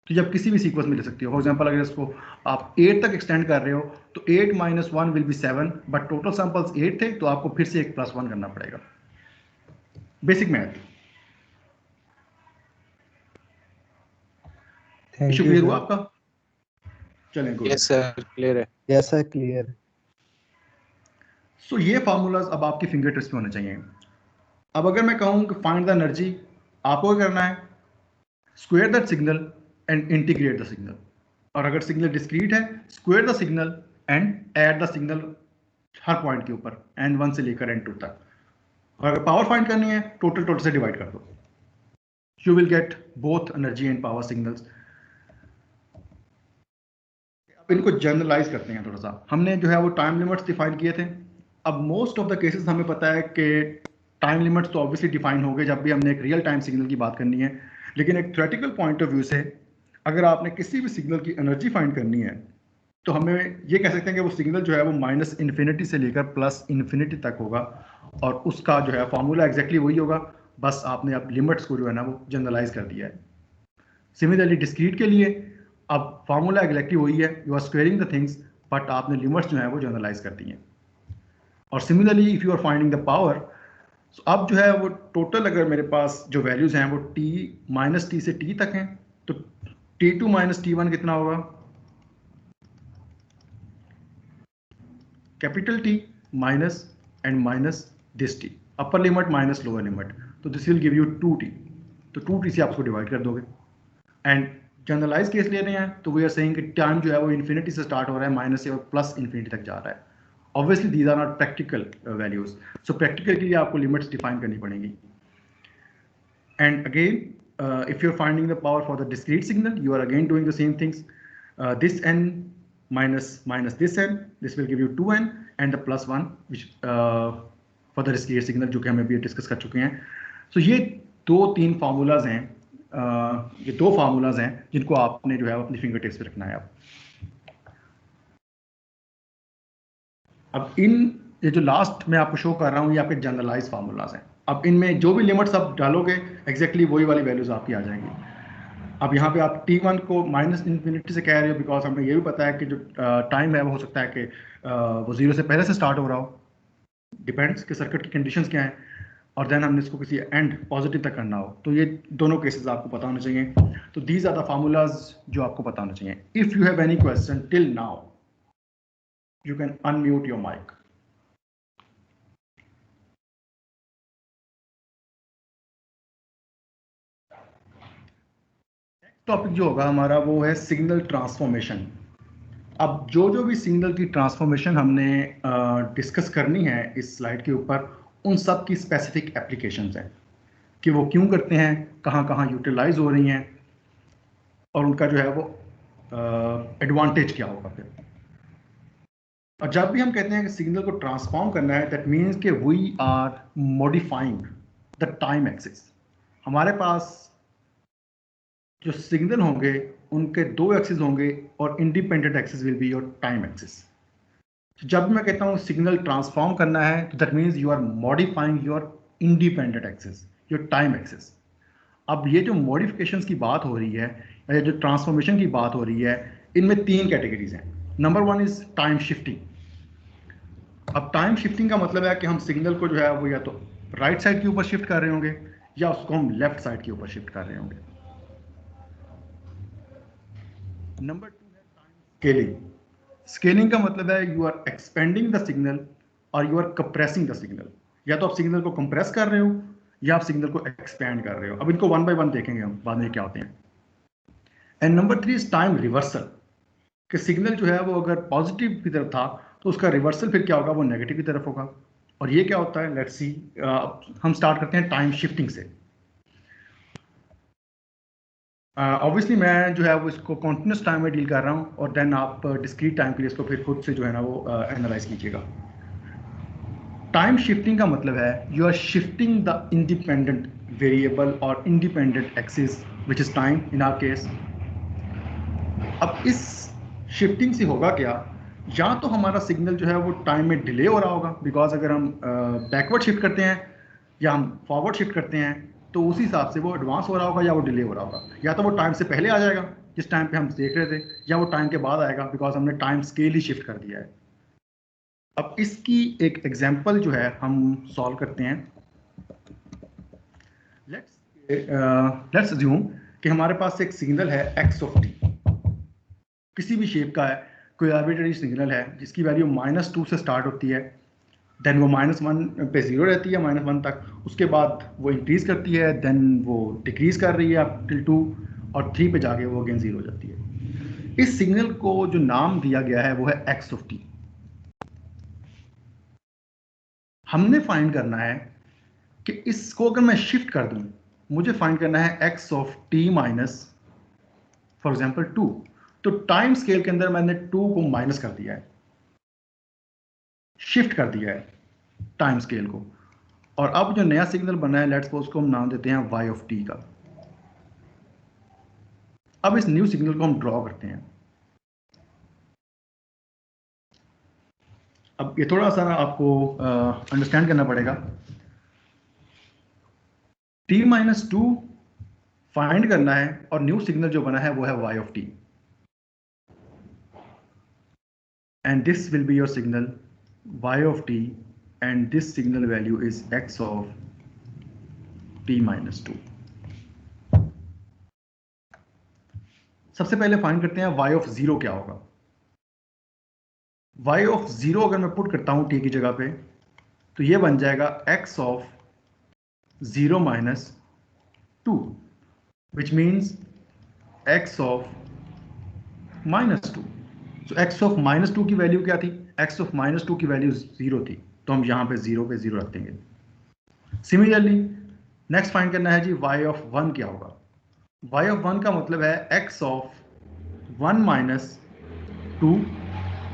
तो जब किसी भी sequence में ले सकते हो. फॉर एग्जाम्पल अगर इसको आप 8 तक एक्सटेंड कर रहे हो तो 8 minus 1 will be 7, but total samples 8 थे तो आपको फिर से एक प्लस 1 करना पड़ेगा. Basic math. इशू क्लियर हुआ आपका? चलें. यस सर क्लियर है. Yes sir clear. सो ये फार्मूलाज अब आपकी फिंगर टिप्स पे होने चाहिए. अब अगर मैं कहूँ कि फाइंड द एनर्जी, आपको क्या करना है? Square that signal and integrate the signal. और अगर सिग्नल डिस्क्रीट है, square the signal and add the signal her point के ऊपर n1 से लेकर n2 तक. और अगर पावर फाइंड करनी है, टोटल से डिवाइड कर दो. You will get both energy and power signals. इनको जनरलाइज करते हैं थोड़ा सा. हमने जो है वो टाइम लिमिट्स डिफाइन किए थे. अब मोस्ट ऑफ द केसेस हमें पता है कि टाइम लिमिट्स तो ऑब्वियसली डिफाइन हो गए जब भी हमने एक रियल टाइम सिग्नल की बात करनी है. लेकिन एक थ्योरेटिकल पॉइंट ऑफ व्यू से अगर आपने किसी भी सिग्नल की एनर्जी फाइंड करनी है तो हमें ये कह सकते हैं कि वो सिग्नल जो है वो माइनस इन्फिनिटी से लेकर प्लस इन्फिनिटी तक होगा और उसका जो है फॉर्मूला एग्जैक्टली वही होगा. बस आपने अब लिमिट्स को जो है ना वो जनरलाइज कर दिया है. सिमिलरली डिस्क्रीट के लिए अब फार्मूला एग्जैक्टली वही है. You are squaring the things but आपने लिमिट्स जो है वो जनरलाइज कर दी हैं. और similarly if you are finding the power, अब जो है वो टोटल अगर मेरे पास जो वैल्यूज हैं वो t माइनस टी से t तक हैं तो t2 माइनस t1 कितना होगा? Capital T minus and minus this t, upper limit minus lower limit, तो this will give you 2t. तो 2t से आप उसको डिवाइड कर दोगे. एंड जनरलाइज केस ले रहे हैं तो वी आर सेइंग कि टाइम जो है वो इन्फिनिटी से स्टार्ट हो रहा है, माइनस से और प्लस इन्फिनिटी तक जा रहा है. Obviously these are not practical values. So practical के लिए आपको लिमिट्स डिफाइन करनी पड़ेंगी. And again if you are finding the power for the discrete signal, you are again doing the same things. This n minus this n, this will give you 2n and the plus 1 which for the discrete signal, जो कि हम अभी discuss कर चुके हैं. सो ये 2-3 formulas हैं, ये 2 फार्मूलाज हैं जिनको आपने जो है अपनी फिंगर टिप्स पे रखना है. अब इन ये जो लास्ट मैं आपको शो कर रहा हूँ ये आपके जनरलाइज फार्मूलाज हैं. अब इनमें जो भी लिमिट्स आप डालोगे एग्जैक्टली वही वाली वैल्यूज आपकी आ जाएंगी. अब यहाँ पे आप t1 को माइनस इन्फिनिटी से कह रहे हो बिकॉज हमें ये भी पता है कि जो टाइम है वो हो सकता है कि वो 0 से पहले से स्टार्ट हो रहा हो. डिपेंड्स कि सर्किट की कंडीशंस क्या हैं और देन हमने इसको किसी एंड पॉजिटिव तक करना हो. तो ये दोनों केसेस आपको पता होने चाहिए. तो दीज आर द फार्मूलाज जो आपको पता होने चाहिए. If you have any question till now you can unmute your mic. Next topic जो होगा हमारा वो है सिग्नल ट्रांसफॉर्मेशन. अब जो भी सिग्नल की ट्रांसफॉर्मेशन हमने डिस्कस करनी है इस स्लाइड के ऊपर, उन सब की स्पेसिफिक एप्लीकेशंस हैं कि वो क्यों करते हैं, कहाँ कहाँ यूटिलाइज हो रही हैं और उनका जो है वो एडवांटेज क्या होगा फिर. और जब भी हम कहते हैं कि सिग्नल को ट्रांसफॉर्म करना है, दैट मीन्स कि we are modifying the time axis. हमारे पास जो सिग्नल होंगे उनके 2 एक्सिस होंगे और independent axis will be your time axis. जब मैं कहता हूँ सिग्नल ट्रांसफॉर्म करना है तो that means you are modifying your independent axis, your time axis. अब ये जो मॉडिफिकेशंस की बात हो रही है या जो ट्रांसफॉर्मेशन की बात हो रही है, इनमें 3 कैटेगरीज हैं. Number 1 is time shifting. अब टाइम शिफ्टिंग का मतलब है कि हम सिग्नल को जो है वो या तो राइट साइड के ऊपर शिफ्ट कर रहे होंगे या उसको हम लेफ्ट साइड के ऊपर शिफ्ट कर रहे होंगे। नंबर 2 है टाइम स्केलिंग। स्केलिंग का मतलब है you are expanding the signal और you are compressing the signal. या तो आप सिग्नल को कंप्रेस कर रहे हो या आप सिग्नल को एक्सपेंड कर रहे हो। अब इनको वन बाय वन देखेंगे हम बाद में क्या होते हैं। And number 3 is time reversal, कि सिग्नल जो है वो अगर पॉजिटिव की तरफ था तो उसका रिवर्सल फिर क्या होगा, वो नेगेटिव की तरफ होगा। और ये क्या होता है, लेट्स सी। हम स्टार्ट करते हैं टाइम शिफ्टिंग से। ऑब्वियसली मैं जो है वो इसको कॉन्टिन्यूस टाइम में डील कर रहा हूँ और देन आप डिस्क्रीट टाइम के लिए इसको फिर खुद से जो है ना वो एनालाइज कीजिएगा। टाइम शिफ्टिंग का मतलब है you are shifting the independent variable और independent axis which is time in our case. अब इस शिफ्टिंग से होगा क्या, या तो हमारा सिग्नल जो है वो टाइम में डिले हो रहा होगा, बिकॉज अगर हम बैकवर्ड शिफ्ट करते हैं या हम फॉरवर्ड शिफ्ट करते हैं तो उसी हिसाब से वो एडवांस हो रहा होगा या वो डिले हो रहा होगा। या तो वो टाइम से पहले आ जाएगा जिस टाइम पे हम देख रहे थे, या वो टाइम के बाद आएगा बिकॉज हमने टाइम स्केल ही शिफ्ट कर दिया है। अब इसकी एक एग्जांपल जो है हम सॉल्व करते हैं। लेट्स अज्यूम कि हमारे पास एक सिग्नल है एक्स ऑफ टी, किसी भी शेप का है, कोई आर्बिट्रेरी सिग्नल है जिसकी वैल्यू -2 से स्टार्ट होती है, देन वो -1 पे 0 रहती है -1 तक, उसके बाद वो इंक्रीज करती है, देन वो डिक्रीज कर रही है अप टिल 2 और 3 पे जाके वो अगेन 0 हो जाती है। इस सिग्नल को जो नाम दिया गया है वो है एक्स ऑफ टी। हमने फाइंड करना है कि इसको अगर मैं शिफ्ट कर दूं, मुझे फाइंड करना है x of t minus for example 2। तो टाइम स्केल के अंदर मैंने 2 को माइनस कर दिया है, शिफ्ट कर दिया है टाइम स्केल को। और अब जो नया सिग्नल बना है लेट्स सपोज को हम नाम देते हैं y ऑफ t का। अब इस न्यू सिग्नल को हम ड्रॉ करते हैं। अब ये थोड़ा सा आपको अंडरस्टैंड करना पड़ेगा। t-2 फाइंड करना है और न्यू सिग्नल जो बना है वो है y of t, and this will be your signal y of t and this signal value is x of t-2। सबसे पहले फाइंड करते हैं y ऑफ 0 क्या होगा। y ऑफ 0 अगर मैं पुट करता हूं t की जगह पे तो ये बन जाएगा x of 0 minus 2, which means x of -2। तो x ऑफ -2 की वैल्यू क्या थी, x ऑफ -2 की वैल्यू 0 थी, तो हम यहां पे 0 पे 0 रख देंगे। सिमिलरली नेक्स्ट फाइंड करना है जी y ऑफ 1 क्या होगा। y ऑफ 1 का मतलब है x of 1 minus 2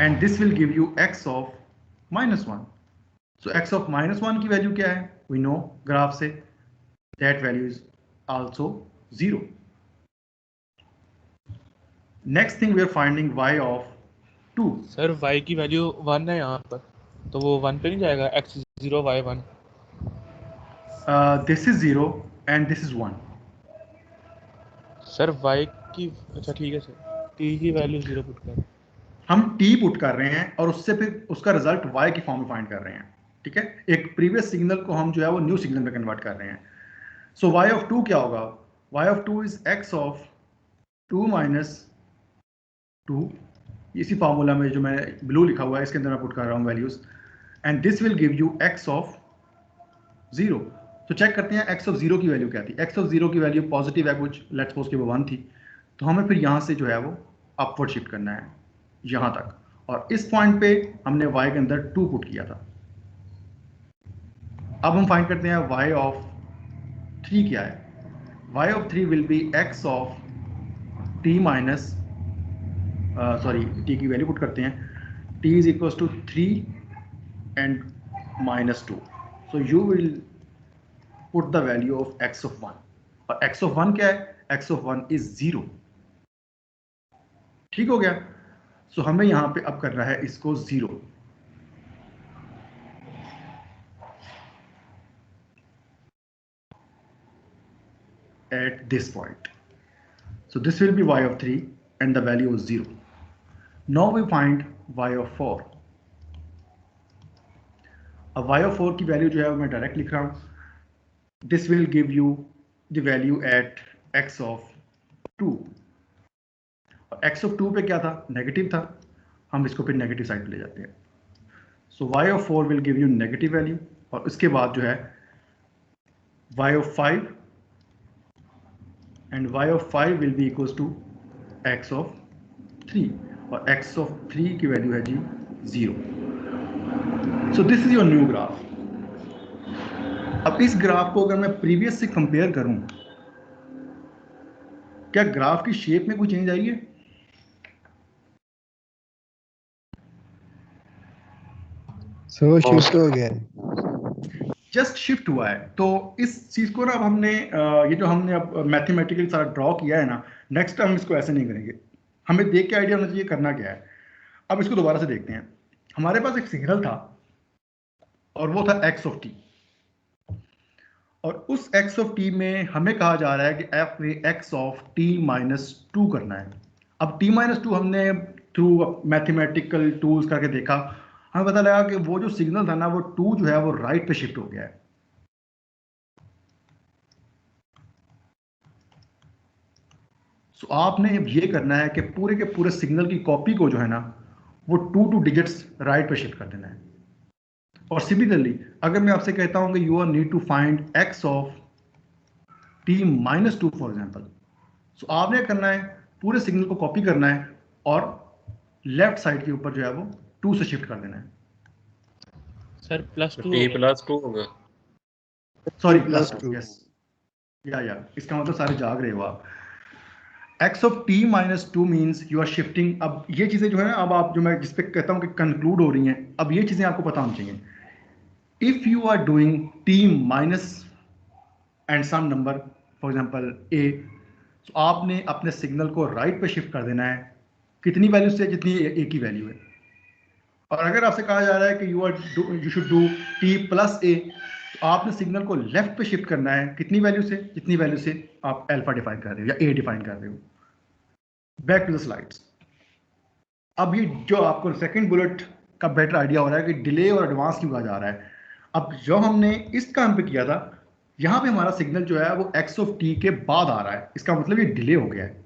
and this will give you x of -1। सो x ऑफ -1 की वैल्यू क्या है, वी नो ग्राफ से, that value is also 0। Next thing we are finding y of 2। Sir y की value 1 है यहाँ पर, तो वो 1 पे नहीं जाएगा, x 0 y 1। This is 0 and this is 1। Sir y की, अच्छा ठीक है सर, t की वैल्यू 0 पुट कर। हम t पुट कर रहे हैं और उससे फिर उसका रिजल्ट y की फॉर्म में फाइंड कर रहे हैं, ठीक है। एक प्रीवियस सिग्नल को हम जो है वो न्यू सिग्नल में कन्वर्ट कर रहे हैं। सो y ऑफ 2 क्या होगा, y of 2 is x of 2 minus 2, इसी फार्मूला में जो मैं ब्लू लिखा हुआ है इसके अंदर मैं पुट कर रहा हूँ values, and this will give you x of 0। तो चेक करते हैं x ऑफ 0 की वैल्यू क्या थी। x ऑफ 0 की वैल्यू पॉजिटिव है कुछ, लेट्स सपोज कि वो 1 थी, तो हमें फिर यहाँ से जो है वो अपवर्ड शिफ्ट करना है यहाँ तक, और इस पॉइंट पे हमने y के अंदर 2 पुट किया था। अब हम फाइंड करते हैं y ऑफ 3 क्या है। y of 3 will be x of t minus sorry t की वैल्यू पुट करते हैं, t is equal to 3 and -2। So you will put the value of x of 1, और x ऑफ 1 क्या है, x ऑफ 1 इज 0। ठीक हो गया। सो हमें यहां पे अब करना है इसको 0। at this point. So this will be y of 3 and the value is 0. Now we find y of 4. अब y(4) की वैल्यू जो है मैं डायरेक्ट लिख रहा हूँ, this will give you the value at x(2). और x(2) पे क्या था, नेगेटिव था, हम इसको फिर नेगेटिव साइड पे ले जाते हैं। So y(4) will give you negative value, और उसके बाद जो है y(5) and y(5) will be equals to x(3), और x(3) की वैल्यू है जी 0। So this is your new graph. अब इस ग्राफ को अगर मैं प्रीवियस से कंपेयर करूं, क्या ग्राफ की शेप में कोई चेंज आई है? सो शिफ्ट हो गया है। जस्ट शिफ्ट हुआ है। तो इस चीज को ना अब हमने ये जो हमने अब मैथमेटिकली सारा ड्रॉ किया है ना, नेक्स्ट टाइम हम इसको ऐसे नहीं करेंगे। हमें देख के आइडिया होना चाहिए करना क्या है। अब इसको दोबारा से देखते हैं। हमारे पास एक सिग्नल था और वो था x(t), और उस x(t) में हमें कहा जा रहा है कि x(t-2) करना है। अब t-2 हमने थ्रू मैथमेटिकल टूल्स करके देखा, हमें पता लगा कि वो जो सिग्नल था ना, वो 2 जो है वो राइट पे शिफ्ट हो गया है। सो आपने अब ये करना है कि पूरे के पूरे सिग्नल की कॉपी को जो है ना, वो 2 डिजिट्स राइट पे शिफ्ट कर देना है। और सिमिलरली अगर मैं आपसे कहता हूं कि you are need to find x(t-2) for example, so आपने करना है पूरे सिग्नल को कॉपी करना है और लेफ्ट साइड के ऊपर जो है वो 2 से शिफ्ट कर देना है। सर +2 t+2 होगा। Sorry plus +2, 2। यस, या इसका मतलब सारे जाग रहे हो आप। x(t-2) means you are shifting. अब ये चीजें जो है ना, अब आप जो मैं जिस पे कहता हूं कि कंक्लूड हो रही हैं, अब ये चीजें आपको पता होनी चाहिए। If you are doing t- and some number, for example a, तो आपने अपने सिग्नल को राइट पे शिफ्ट कर देना है कितनी वैल्यू से, जितनी a की वैल्यू है। और अगर आपसे कहा जा रहा है कि यू शुड डू t+a, तो आपने सिग्नल को लेफ्ट पे शिफ्ट करना है कितनी वैल्यू से, जितनी वैल्यू से आप अल्फा डिफाइन कर रहे हो या a डिफाइन कर रहे हो। Back to the slides. अब ये जो आपको सेकंड बुलेट का बेटर आइडिया हो रहा है कि डिले और एडवांस क्यों कहा जा रहा है। अब जो हमने इस काम पे किया था, यहां पे हमारा सिग्नल जो है वो x(t) के बाद आ रहा है, इसका मतलब ये डिले हो गया है।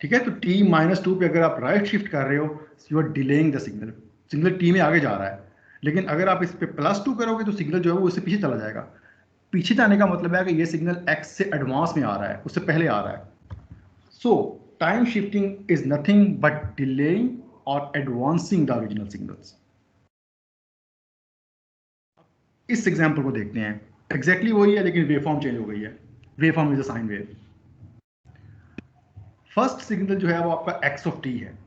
ठीक है, तो t-2 पे अगर आप राइट शिफ्ट कर रहे हो, you are delaying the signal, signal t में आगे जा रहा है। लेकिन अगर आप इस पे +2 करोगे तो सिग्नल जो है वो उससे पीछे चला जाएगा। पीछे जाने का मतलब है कि ये सिग्नल x से एडवांस में आ रहा है, उससे पहले आ रहा है। सो time shifting is nothing but delaying और एडवांसिंग द ओरिजिनल सिग्नल्स। इस एग्जांपल को देखते हैं, एग्जैक्टली वही है लेकिन वेवफॉर्म चेंज हो गई है। Waveform is a sine wave. First signal जो है वो आपका x(t) है,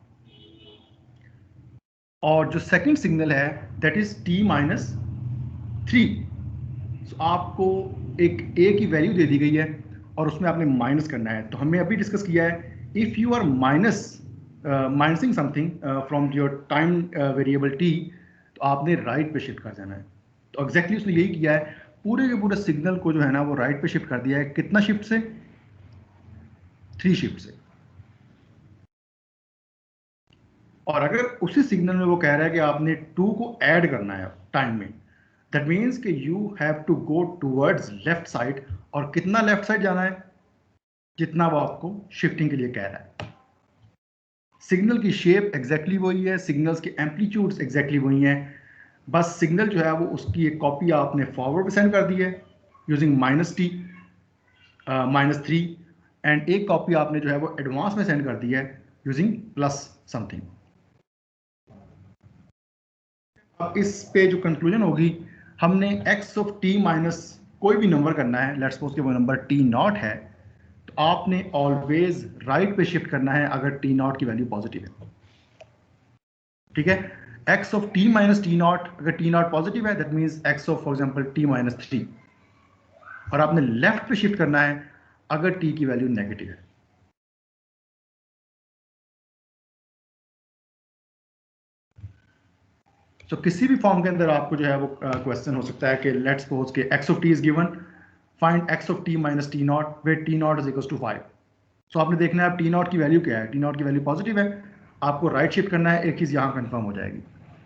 और जो सेकंड सिग्नल है दैट इज t-3। सो आपको एक a की वैल्यू दे दी गई है और उसमें आपने माइनस करना है। तो हमने अभी डिस्कस किया है, if you are minusing something from your time variable t, तो आपने राइट पे शिफ्ट कर जाना है। तो एग्जैक्टली उसने यही किया है, पूरे के पूरे सिग्नल को जो है ना वो राइट पे शिफ्ट कर दिया है। कितना शिफ्ट से? 3 शिफ्ट से। और अगर उसी सिग्नल में वो कह रहा है कि आपने 2 को ऐड करना है टाइम में, दैट मीन्स कि you have to go towards left side. और कितना लेफ्ट साइड जाना है? जितना वो आपको शिफ्टिंग के लिए कह रहा है। सिग्नल की शेप एग्जैक्टली वही है, सिग्नल्स के एम्पलीट्यूड्स एग्जैक्टली वही हैं, बस सिग्नल जो है वो उसकी एक कॉपी आपने फॉरवर्ड पे सेंड कर दी है यूजिंग -3, एंड एक कॉपी आपने जो है वो एडवांस में सेंड कर दी है यूजिंग प्लस समथिंग। अब इस पे जो कंक्लूजन होगी, हमने x(t- कोई भी नंबर करना है, लेट्स सपोज कि वो नंबर t0 है, तो आपने ऑलवेज राइट पे शिफ्ट करना है अगर t0 की वैल्यू पॉजिटिव है। ठीक है, x(t-t0), अगर t0 पॉजिटिव है that means for example t-3, और आपने लेफ्ट पे शिफ्ट करना है अगर t की वैल्यू नेगेटिव है। तो किसी भी फॉर्म के अंदर आपको जो है वो क्वेश्चन हो सकता है कि लेट्स सपोज कि x(t) is given, find x(t-t0) where t0 is equals to 5। So आपने देखना है अब t0 की वैल्यू क्या है। t0 की वैल्यू पॉजिटिव है, आपको राइट शिफ्ट करना है। एक चीज़ यहाँ कंफर्म हो जाएगी,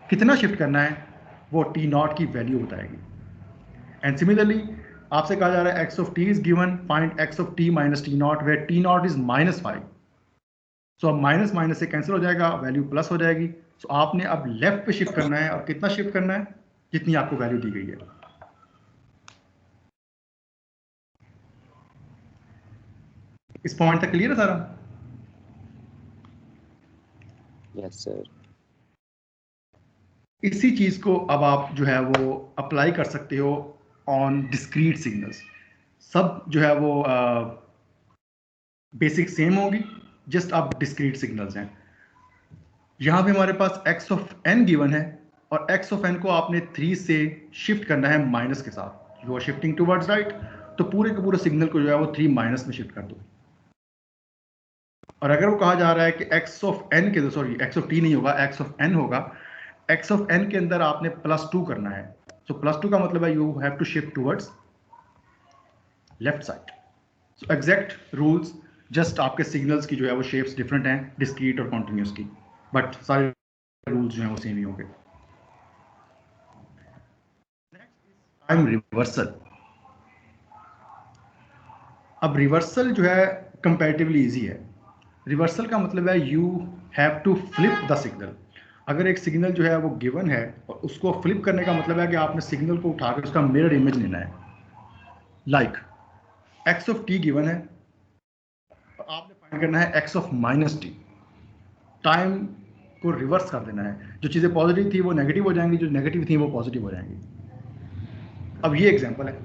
कितना शिफ्ट करना है? वो टी नॉट की वैल्यू बताएगी। एंड सिमिलरली आपसे कहा जा रहा है x of t is given, find x of t minus t naught, where t naught is -5। So अब माइनस माइनस से कैंसिल हो जाएगा, वैल्यू प्लस हो जाएगी। सो आपने अब लेफ्ट पे शिफ्ट करना है, और कितना शिफ्ट करना है, जितनी आपको वैल्यू दी गई है। इस पॉइंट तक क्लियर है सारा? Yes sir. इसी चीज को अब आप जो है वो अप्लाई कर सकते हो ऑन डिस्क्रीट सिग्नल्स। सब जो है वो बेसिक सेम होगी, जस्ट आप डिस्क्रीट सिग्नल्स हैं। यहाँ पे हमारे पास x ऑफ n गिवन है, और x ऑफ n को आपने 3 से शिफ्ट करना है माइनस के साथ। You are shifting towards right, तो पूरे के पूरे सिग्नल को जो है वो 3 माइनस में शिफ्ट कर दो। और अगर वो कहा जा रहा है कि x ऑफ n के, सॉरी x ऑफ t नहीं होगा, x ऑफ n होगा, x ऑफ n के अंदर आपने +2 करना है। सो +2 का मतलब है you have to shift towards left side. So exact rules, just आपके सिग्नल्स की जो है वो शेप्स डिफरेंट हैं, डिस्क्रीट और कॉन्टिन्यूस की, बट सारे रूल्स जो हैं वो सेम ही होंगे। Time reversal. अब रिवर्सल जो है कंपैरेटिवली इजी है। रिवर्सल का मतलब है you have to flip the signal. अगर एक सिग्नल जो है वो गिवन है, और उसको फ्लिप करने का मतलब है कि आपने सिग्नल को उठाकर उसका मिरर इमेज लेना है। Like x of T given है, तो आपने फाइंड करना है x of minus T. Time को रिवर्स कर देना है, जो चीज़ें पॉजिटिव थी वो नेगेटिव हो जाएंगी, जो नेगेटिव थी वो पॉजिटिव हो जाएंगी। अब ये एग्जांपल है,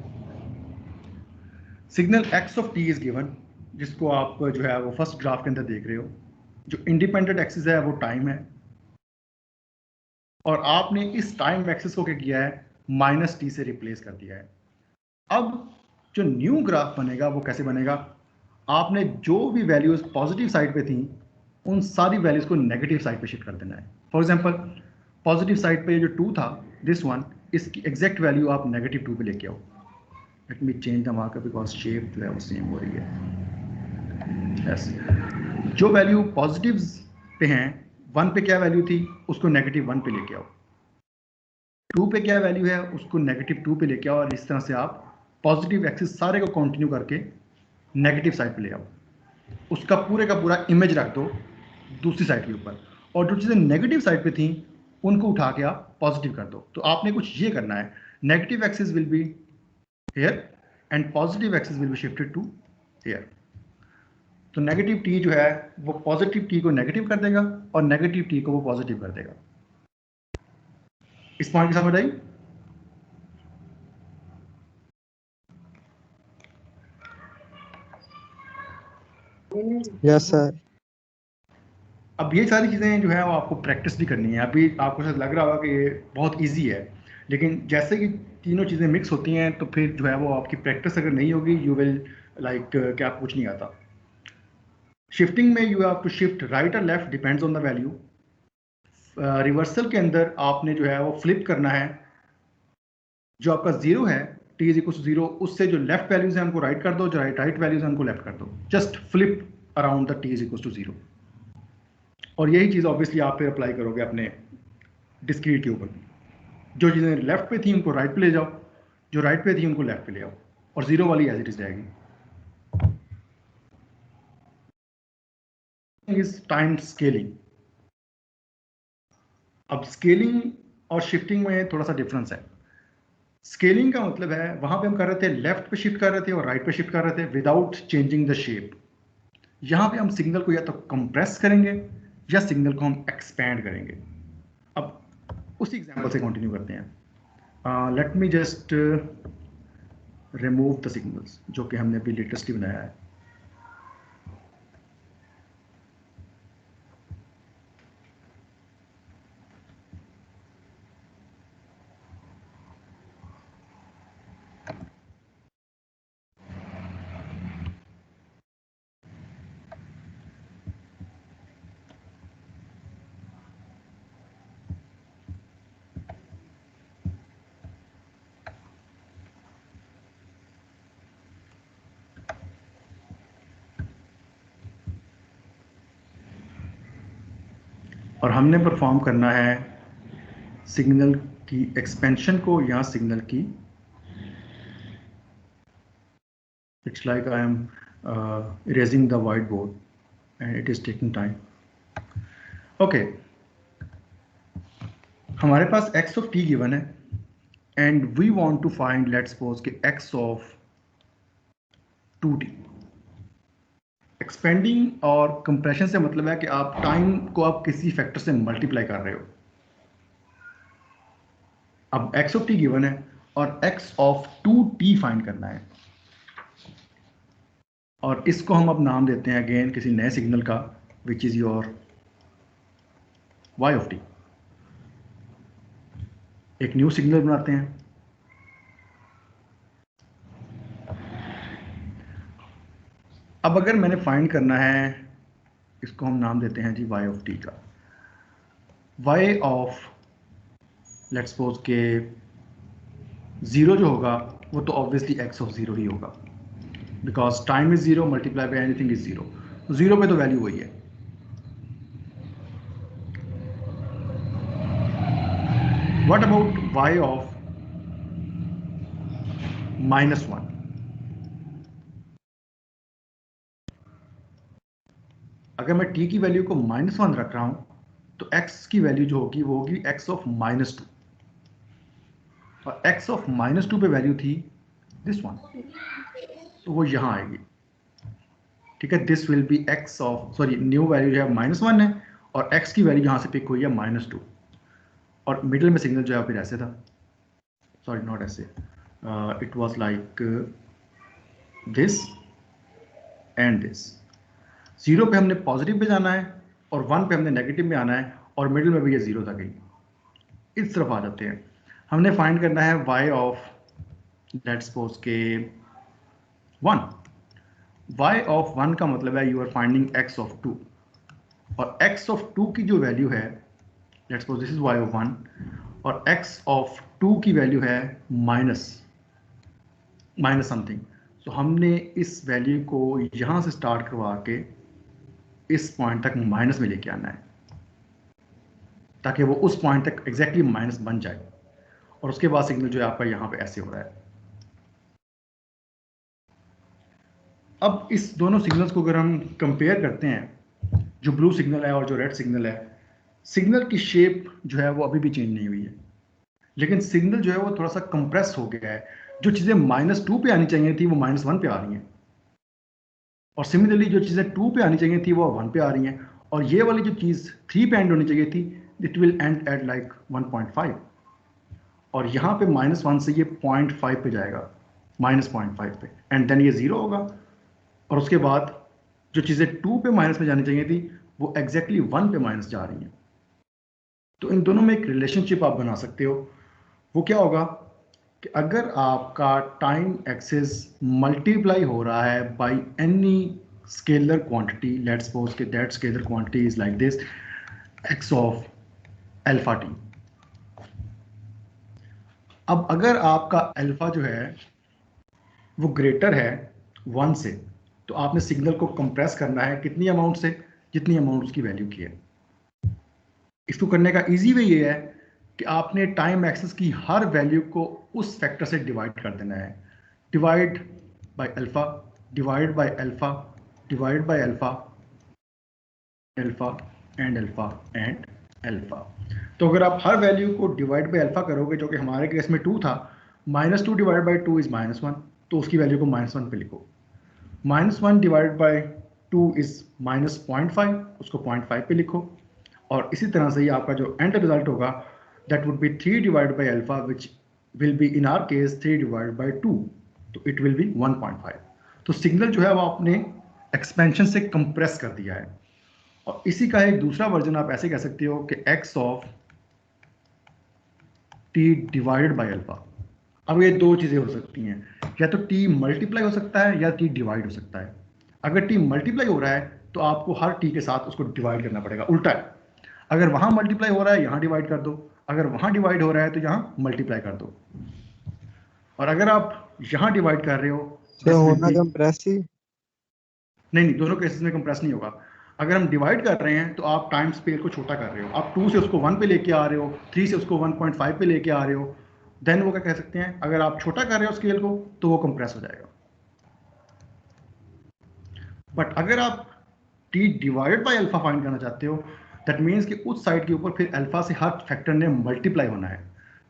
signal x of t is given, जिसको आप जो है वो फर्स्ट ग्राफ के अंदर देख रहे हो। जो इंडिपेंडेंट एक्सिस है वो टाइम है, और आपने इस टाइम एक्सिस को क्या किया है, माइनस टी से रिप्लेस कर दिया है। अब जो न्यू ग्राफ बनेगा वो कैसे बनेगा, आपने जो भी वैल्यूज पॉजिटिव साइड पे थी उन सारी वैल्यूज को नेगेटिव साइड पे शिफ्ट कर देना है। फॉर एग्जांपल पॉजिटिव साइड पे जो 2 था, दिस वन, इसकी एग्जैक्ट वैल्यू आप -2 पे लेके आओ। Let me change the marker because shape जो है वो सेम हो रही है। यस, जो वैल्यू पॉजिटिव्स पे हैं, 1 पे क्या वैल्यू थी उसको -1 पे लेके आओ, 2 पे क्या वैल्यू है उसको -2 पे लेके आओ, और इस तरह से आप पॉजिटिव एक्सिस सारे को कंटिन्यू करके नेगेटिव साइड पे ले आओ। उसका पूरे का पूरा इमेज रख दो दूसरी साइड के ऊपर, और जो चीज़ें नेगेटिव साइड पे थी उनको उठा के आप पॉजिटिव कर दो। तो आपने कुछ ये करना है, negative axis will be here and positive axis will be shifted to here. तो नेगेटिव टी जो है वो पॉजिटिव टी को नेगेटिव कर देगा, और नेगेटिव टी को वो पॉजिटिव कर देगा। इस पॉइंट की समझ आई? Yes sir. अब ये सारी चीज़ें जो है वो आपको प्रैक्टिस भी करनी है। अभी आपको शायद लग रहा होगा कि ये बहुत इजी है, लेकिन जैसे कि तीनों चीज़ें मिक्स होती हैं तो फिर जो है वो आपकी प्रैक्टिस अगर नहीं होगी, यू विल लाइक कि आपको कुछ नहीं आता। शिफ्टिंग में you have to shift right और left, depends on the value. Reversal के अंदर आपने जो है वो फ्लिप करना है, जो आपका 0 है, टी इज इक्वल टू 0, उससे जो लेफ्ट वैल्यूज हैं उनको राइट कर दो, जो राइट वैल्यूज हैं उनको लेफ्ट कर दो। Just flip around the t is equal to 0। और यही चीज़ ऑब्वियसली आप फिर अप्लाई करोगे अपने डिस्क्रीट के ऊपर। जो चीज़ें लेफ्ट पे थी उनको राइट पे ले जाओ, जो राइट पे थी उनको लेफ्ट पे ले आओ, और 0 वाली एज इट इज जाएगी। Is time scaling. अब स्केलिंग और शिफ्टिंग में थोड़ा सा डिफरेंस है। स्केलिंग का मतलब है वहां पे हम कर रहे थे लेफ्ट पे शिफ्ट कर रहे थे और राइट पे शिफ्ट कर रहे थे विदाउट चेंजिंग द शेप। यहां पे हम सिग्नल को या तो कंप्रेस करेंगे या सिग्नल को हम एक्सपैंड करेंगे। अब उसी एग्जांपल से कंटिन्यू करते हैं। Let me just remove the signals, जो कि हमने अभी लेटेस्टली बनाया है। और हमने परफॉर्म करना है सिग्नल कि एक्सपेंशन को यहाँ सिग्नल की, it's like I am erasing the white board and it is taking time. Okay, हमारे पास x ऑफ t गिवन है and we want to find, let's suppose कि x ऑफ 2t। एक्सपेंडिंग और compression से मतलब है कि आप टाइम को आप किसी फैक्टर से मल्टीप्लाई कर रहे हो। अब x ऑफ t गिवन है और x ऑफ 2t फाइंड करना है, और इसको हम अब नाम देते हैं अगेन किसी नए सिग्नल का, which is your y of t। एक न्यू सिग्नल बनाते हैं। अब अगर मैंने फाइंड करना है, इसको हम नाम देते हैं जी y ऑफ t का। y ऑफ, लेट्स सपोज के 0 जो होगा वो तो ऑब्वियसली x ऑफ 0 ही होगा, because time is 0 multiply by anything is 0। 0 पे तो वैल्यू वही है। What about y of -1? अगर मैं t की वैल्यू को -1 रख रहा हूं तो x की वैल्यू जो होगी वो होगी x ऑफ -2, और x ऑफ -2 पे वैल्यू थी दिस वन, तो वो यहां आएगी। ठीक है, this will be x of, sorry new value जो है -1 है और x की वैल्यू यहां से पिक हुई है -2, और मिडिल में सिग्नल जो है फिर ऐसे था, सॉरी नॉट ऐसे, it was like this and this. 0 पे हमने पॉजिटिव पे जाना है और 1 पे हमने नेगेटिव में आना है, और मिडिल में भी ये 0 था कहीं। इस तरफ आ जाते हैं। हमने फाइंड करना है y ऑफ, लेट्स सपोज के 1। y ऑफ 1 का मतलब है you are finding x of 2, और x ऑफ 2 की जो वैल्यू है, let's suppose this is y of 1, और x ऑफ 2 की वैल्यू है माइनस समथिंग। तो हमने इस वैल्यू को यहां से स्टार्ट करवा के इस पॉइंट तक माइनस में लेके आना है, ताकि वो उस पॉइंट तक एग्जैक्टली माइनस बन जाए, और उसके बाद सिग्नल जो है आपका यहां पे ऐसे हो रहा है। अब इस दोनों सिग्नल्स को अगर हम कंपेयर करते हैं, जो ब्लू सिग्नल है और जो रेड सिग्नल है, सिग्नल की शेप जो है वो अभी भी चेंज नहीं हुई है, लेकिन सिग्नल जो है वो थोड़ा सा कंप्रेस हो गया है। जो चीज़ें -2 पे आनी चाहिए थी वो -1 पे आ रही हैं, और सिमिलरली जो चीज़ें 2 पे आनी चाहिए थी वो 1 पे आ रही हैं, और ये वाली जो चीज़ 3 पे एंड होनी चाहिए थी, it will end at like 1.5, और यहाँ पे -1 से ये 0.5 पे जाएगा, -0.5 पे, एंड देन ये 0 होगा, और उसके बाद जो चीज़ें 2 पे माइनस में जानी चाहिए थी वो एग्जैक्टली 1 पे माइनस जा रही हैं। तो इन दोनों में एक रिलेशनशिप आप बना सकते हो। वो क्या होगा कि अगर आपका टाइम एक्सेस मल्टीप्लाई हो रहा है by any scalar quantity, let's suppose कि that scalar quantity is like this, x of alpha t. अब अगर आपका अल्फा जो है वो ग्रेटर है 1 से, तो आपने सिग्नल को कंप्रेस करना है कितनी अमाउंट से, जितनी अमाउंट उसकी वैल्यू की है। इसको करने का इजी वे ये है कि आपने टाइम एक्सेस की हर वैल्यू को उस फैक्टर से डिवाइड कर देना है। Divide by alpha, divide by alpha, divide by alpha, alpha and alpha and alpha. तो अगर आप हर वैल्यू को डिवाइड बाय अल्फा करोगे, जो कि हमारे केस में 2 था, -2 डिवाइड बाय 2 इज -1, तो उसकी वैल्यू को -1 पे लिखो। -1 डिवाइड बाय 2 इज -0.5, उसको 0.5 पे लिखो, और इसी तरह से ही आपका जो एंड रिजल्ट होगा that would be 3 divide by alpha, which will be in our case 3 divide by 2, तो इट विल बी 1.5। तो सिग्नल जो है वो आपने एक्सपेंशन से कंप्रेस कर दिया है। और इसी का एक दूसरा वर्जन आप ऐसे कह सकते हो कि x of t divided by alpha. अब ये दो चीज़ें हो सकती हैं, या तो t मल्टीप्लाई हो सकता है या t डिवाइड हो सकता है। अगर t मल्टीप्लाई हो रहा है तो आपको हर t के साथ उसको डिवाइड करना पड़ेगा, उल्टा है। अगर वहां मल्टीप्लाई हो रहा है यहाँ डिवाइड कर दो, अगर वहां डिवाइड हो रहा है तो यहाँ मल्टीप्लाई कर दो। और अगर आप यहाँ डिवाइड कर रहे हो, तो होना कंप्रेस ही। नहीं, दोनों केसेस में कंप्रेस नहीं होगा। अगर हम डिवाइड कर रहे हैं तो आप टाइम स्केल को छोटा कर रहे हो, आप 2 से उसको 1 पे लेके आ रहे हो, 3 से उसको 1.5 पे लेके आ रहे हो, देन वो क्या कह सकते हैं, अगर आप छोटा कर रहे हो स्केल को तो वो कंप्रेस हो जाएगा। बट अगर आप T divided by alpha find करना चाहते हो, दैट मीन्स कि उस साइड के ऊपर फिर अल्फा से हर फैक्टर ने मल्टीप्लाई होना है।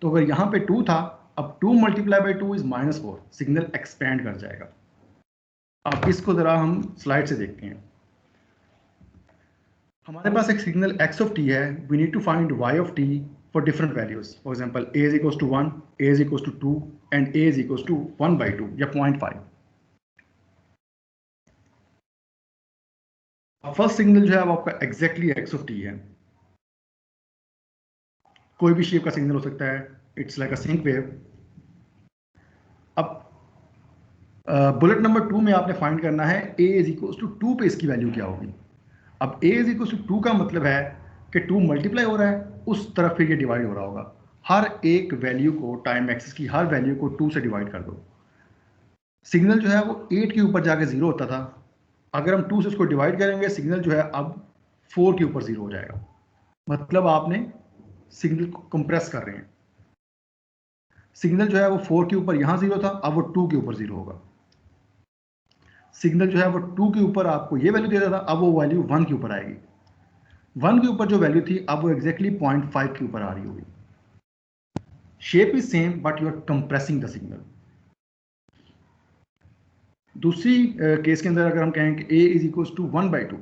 तो अगर यहाँ पे 2 था, अब 2 multiply by 2 is -4, signal expand कर जाएगा। अब इसको जरा हम स्लाइड से देखते हैं। हमारे पास एक सिग्नल x of t है, we need to find y of t for different values. For example a is equals to 1, a is equals to 2 and a is equals to 1/2 या 0.5। फर्स्ट सिग्नल जो है वो आपका exactly x of t है। कोई भी shape का signal हो सकता है, it's like a sinc wave. अब बुलेट नंबर 2 में आपने फाइंड करना है a is equals to 2 पे इसकी वैल्यू क्या होगी। अब a is equals to 2 का मतलब है कि 2 मल्टीप्लाई हो रहा है, उस तरफ फिर ये डिवाइड हो रहा होगा। हर एक वैल्यू को, टाइम एक्सिस की हर वैल्यू को 2 से डिवाइड कर दो। सिग्नल जो है वो 8 के ऊपर जाके 0 होता था, अगर हम 2 से उसको डिवाइड करेंगे सिग्नल जो है अब 4 के ऊपर 0 हो जाएगा। मतलब आपने सिग्नल को कंप्रेस कर रहे हैं। सिग्नल जो है वो 4 के ऊपर यहाँ 0 था, अब वो 2 के ऊपर 0 होगा। सिग्नल जो है वो 2 के ऊपर आपको ये वैल्यू देता था, अब वो वैल्यू 1 के ऊपर आएगी। 1 के ऊपर जो वैल्यू थी अब वो एग्जैक्टली 0.5 के ऊपर आ रही होगी। Shape is same but you are compressing the signal. दूसरी केस के अंदर अगर हम कहें कि a इज इक्वल्स टू 1/2,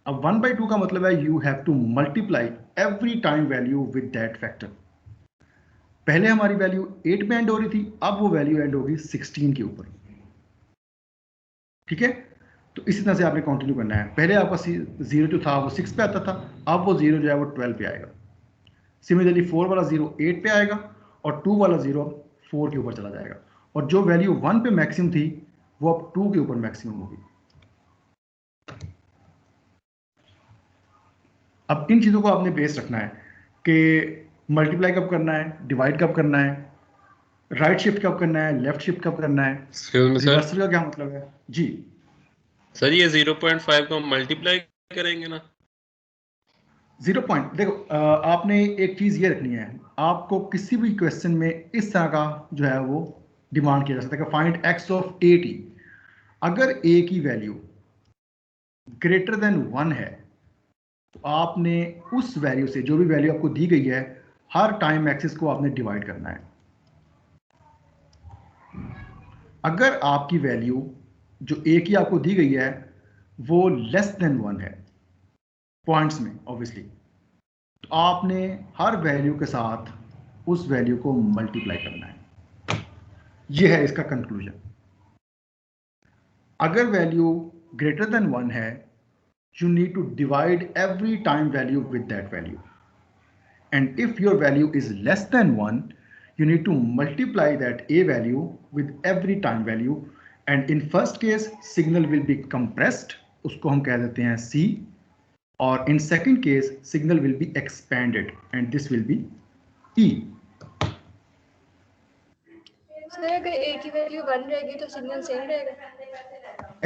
अब 1/2 का मतलब है you have to multiply every time value with that factor. पहले हमारी वैल्यू 8 पे एंड हो रही थी, अब वो वैल्यू एंड होगी 16 के ऊपर। ठीक है, तो इसी तरह से आपने कंटिन्यू करना है। पहले आपका 0 जो था वो 6 पे आता था, अब वो 0 जो है वो 12 पे आएगा। सिमिलरली 4 वाला 0 8 पे आएगा और 2 वाला 0 4 के ऊपर चला जाएगा, और जो वैल्यू 1 पे मैक्सिमम थी वो अब 2 के ऊपर मैक्सिमम होगी। अब इन चीज़ों को आपने बेस रखना है कि मल्टीप्लाई कब करना है, डिवाइड कब करना है, राइट शिफ्ट कब करना है, लेफ्ट शिफ्ट कब करना है, रिवर्सल का क्या मतलब है। जी सर, ये 0.5 को हम मल्टीप्लाई करेंगे ना। 0 पॉइंट देखो, आपने एक चीज़ ये रखनी है, आपको किसी भी क्वेश्चन में इस तरह का जो है वो डिमांड किया जा सकता है कि find x of a t। अगर a की वैल्यू ग्रेटर देन 1 है तो आपने उस वैल्यू से, जो भी वैल्यू आपको दी गई है, हर टाइम एक्सिस को आपने डिवाइड करना है। अगर आपकी वैल्यू जो a की आपको दी गई है वो लेस देन 1 है पॉइंट्स में ऑब्वियसली, तो आपने हर वैल्यू के साथ उस वैल्यू को मल्टीप्लाई करना है। यह है इसका कंक्लूजन। अगर वैल्यू ग्रेटर देन 1 है, you need to divide every time value with that value, and if your value is less than 1, you need to multiply that a value with every time value, and in first case signal will be compressed, उसको हम कह देते हैं c, और in second case signal will be expanded and this will be e। Sir अगर a की value 1 रहेगी तो सिग्नल सेम रहेगा।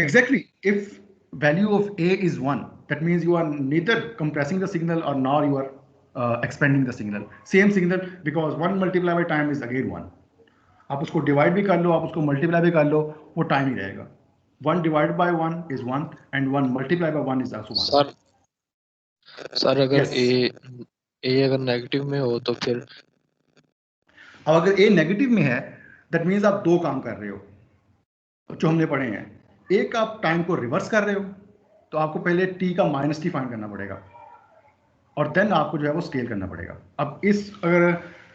Exactly, if value of a is 1, that means you are neither compressing the signal or nor you are expanding the signal. Same signal, because 1 multiplied by time is again 1. आप उसको divide भी कर लो, आप उसको multiply भी कर लो, वो time ही रहेगा। 1 divided by 1 is 1 and 1 multiplied by 1 is also 1. Sir अगर Yes. a अगर नेगेटिव में हो तो फिर, अब अगर a नेगेटिव में है, दैट मीन्स आप दो काम कर रहे हो जो हमने पढ़े हैं। एक, आप टाइम को रिवर्स कर रहे हो, तो आपको पहले t का -t फाइंड करना पड़ेगा और देन आपको जो है वो स्केल करना पड़ेगा। अब इस, अगर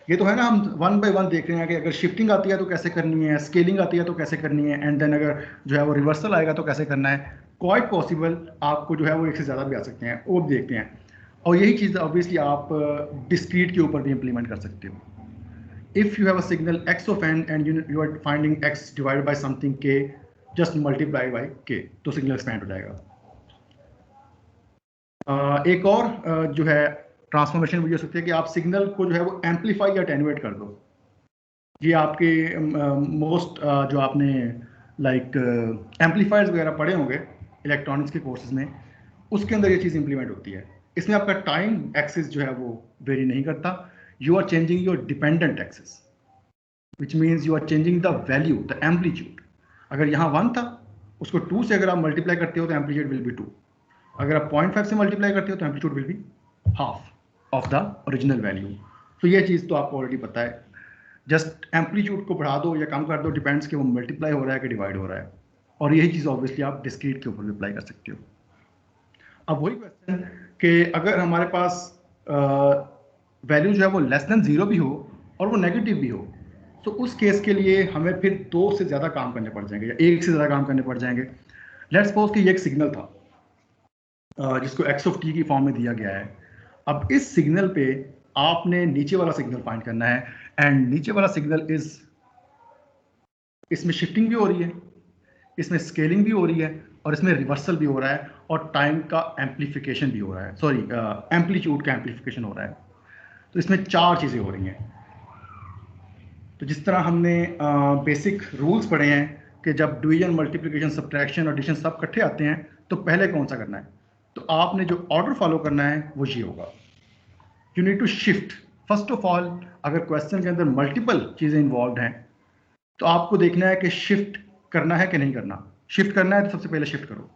ये तो है ना, हम 1 by 1 देख रहे हैं कि अगर शिफ्टिंग आती है तो कैसे करनी है, स्केलिंग आती है तो कैसे करनी है, एंड देन अगर जो है वो रिवर्सल आएगा तो कैसे करना है। क्वाइट पॉसिबल आपको जो है वो एक से ज़्यादा भी आ सकते हैं, वो देखते हैं। और यही चीज़ ऑब्वियसली आप डिस्क्रीट के ऊपर भी इम्प्लीमेंट कर सकते हो। If you have a signal x of n and you are finding x divided by something k, just multiply by k, तो सिग्नल एक्सपैंड हो जाएगा। एक और जो है ट्रांसफॉर्मेशन भी हो सकती है कि आप सिग्नल को जो है वो एम्पलीफाई या अटेन्यूएट कर दो। ये आपके मोस्ट जो आपने लाइक एम्पलीफायर्स वगैरह पढ़े होंगे इलेक्ट्रॉनिक्स के कोर्सेज में, उसके अंदर ये चीज़ इंप्लीमेंट होती है। इसमें आपका टाइम एक्सिस जो है वो वेरी नहीं करता, you are changing your dependent axis, which means you are changing the value, the amplitude. अगर यहाँ 1 था, उसको 2 से अगर आप मल्टीप्लाई करते हो तो एम्पलीट्यूड विल बी 2। अगर आप 0.5 से मल्टीप्लाई करते हो तो amplitude will be half of the original value. तो ये चीज़ तो आपको ऑलरेडी पता है, जस्ट एम्पलीट्यूड को बढ़ा दो या कम कर दो, डिपेंड्स कि वो मल्टीप्लाई हो रहा है कि डिवाइड हो रहा है। और यही चीज़ ऑब्वियसली आप डिस्क्रीट के ऊपर भी अप्लाई कर सकते हो। अब वही क्वेश्चन कि अगर हमारे पास वैल्यू जो है वो लेस देन 0 भी हो और वो नेगेटिव भी हो, तो उस केस के लिए हमें फिर 2 से ज़्यादा काम करने पड़ जाएंगे या 1 से ज़्यादा काम करने पड़ जाएंगे। लेट्स सपोज कि ये एक सिग्नल था जिसको x ऑफ t की फॉर्म में दिया गया है। अब इस सिग्नल पे आपने नीचे वाला सिग्नल फाइंड करना है, एंड नीचे वाला सिग्नल इज, इसमें शिफ्टिंग भी हो रही है, इसमें स्केलिंग भी हो रही है, और इसमें रिवर्सल भी हो रहा है, और टाइम का एम्पलीफिकेशन भी हो रहा है, सॉरी एम्पलीट्यूड का एम्पलीफिकेशन हो रहा है। तो इसमें 4 चीज़ें हो रही हैं। तो जिस तरह हमने बेसिक रूल्स पढ़े हैं कि जब डिवीजन, मल्टीप्लिकेशन, सब्ट्रैक्शन और एडिशन सब इकट्ठे आते हैं तो पहले कौन सा करना है, तो आपने जो ऑर्डर फॉलो करना है वो ये होगा, you need to shift. First of all, अगर क्वेश्चन के अंदर मल्टीपल चीज़ें इन्वॉल्व हैं तो आपको देखना है कि शिफ्ट करना है कि नहीं करना। शिफ्ट करना है तो सबसे पहले शिफ्ट करो।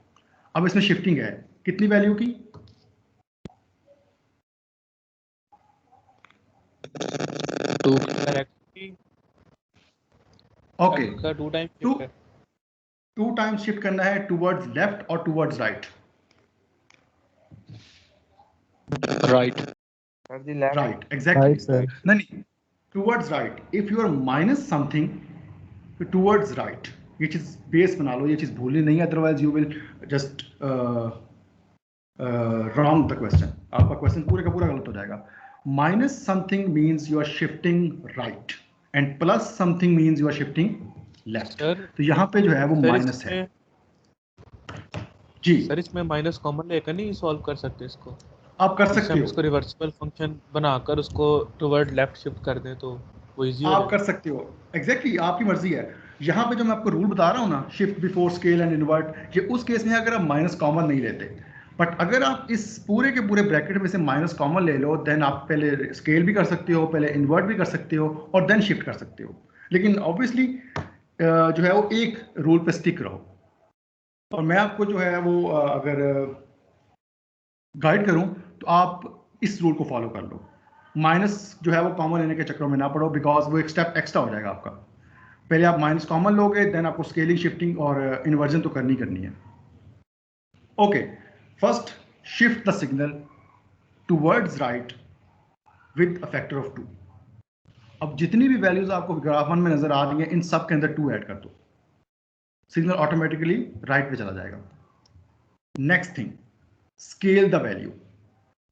अब इसमें शिफ्टिंग है कितनी वैल्यू की, 2 करेक्टली ओके, का 2 टाइम टू शिफ्ट है। 2 टाइम्स शिफ्ट करना है टूवर्ड्स लेफ्ट और towards right. Right Sir, the left. Right, exactly. Right sir. नहीं, towards right. If you are minus something towards right, ये चीज बेस बना लो, ये चीज भूलनी नहीं, otherwise you will just wrong the question. आपका क्वेश्चन पूरे का पूरा गलत हो जाएगा। Minus something means you are shifting right, and plus something means you are shifting left. Sir तो यहाँ पे जो है वो सर माइनस है इसमें जी। सर इसमें माइनस कॉमन लेकर नहीं सॉल्व कर सकते इसको, आप कर जैसे सकते हम हो, इसको रिवर्सिबल फंक्शन बनाकर उसको टुवर्ड लेफ्ट शिफ्ट कर दें तो वो इजी हो आप जाए। कर सकते हो, एग्जैक्टली आपकी मर्जी है। यहाँ पे जो मैं आपको रूल बता रहा हूँ ना, shift before scale and invert, ये उस केस में अगर आप माइनस कॉमन नहीं लेते। बट अगर आप इस पूरे के पूरे ब्रैकेट में से माइनस कॉमन ले लो, देन आप पहले स्केल भी कर सकते हो, पहले इन्वर्ट भी कर सकते हो, और देन शिफ्ट कर सकते हो। लेकिन ऑब्वियसली जो है वो एक रूल पे स्टिक रहो। और मैं आपको जो है वो अगर गाइड करूं तो आप इस रूल को फॉलो कर लो। माइनस जो है वो कॉमन लेने के चक्कर में ना पड़ो, बिकॉज वो एक स्टेप एक्स्ट्रा हो जाएगा आपका। पहले आप माइनस कॉमन लोगे, देन आपको स्केलिंग, शिफ्टिंग और इन्वर्जन तो करनी है। Okay, first shift the signal towards right with a factor of 2। अब जितनी भी वैल्यूज आपको ग्राफ 1 में नजर आ रही हैं, इन सब के अंदर 2 ऐड कर दो, सिग्नल ऑटोमेटिकली राइट पे चला जाएगा। Next thing, scale the value.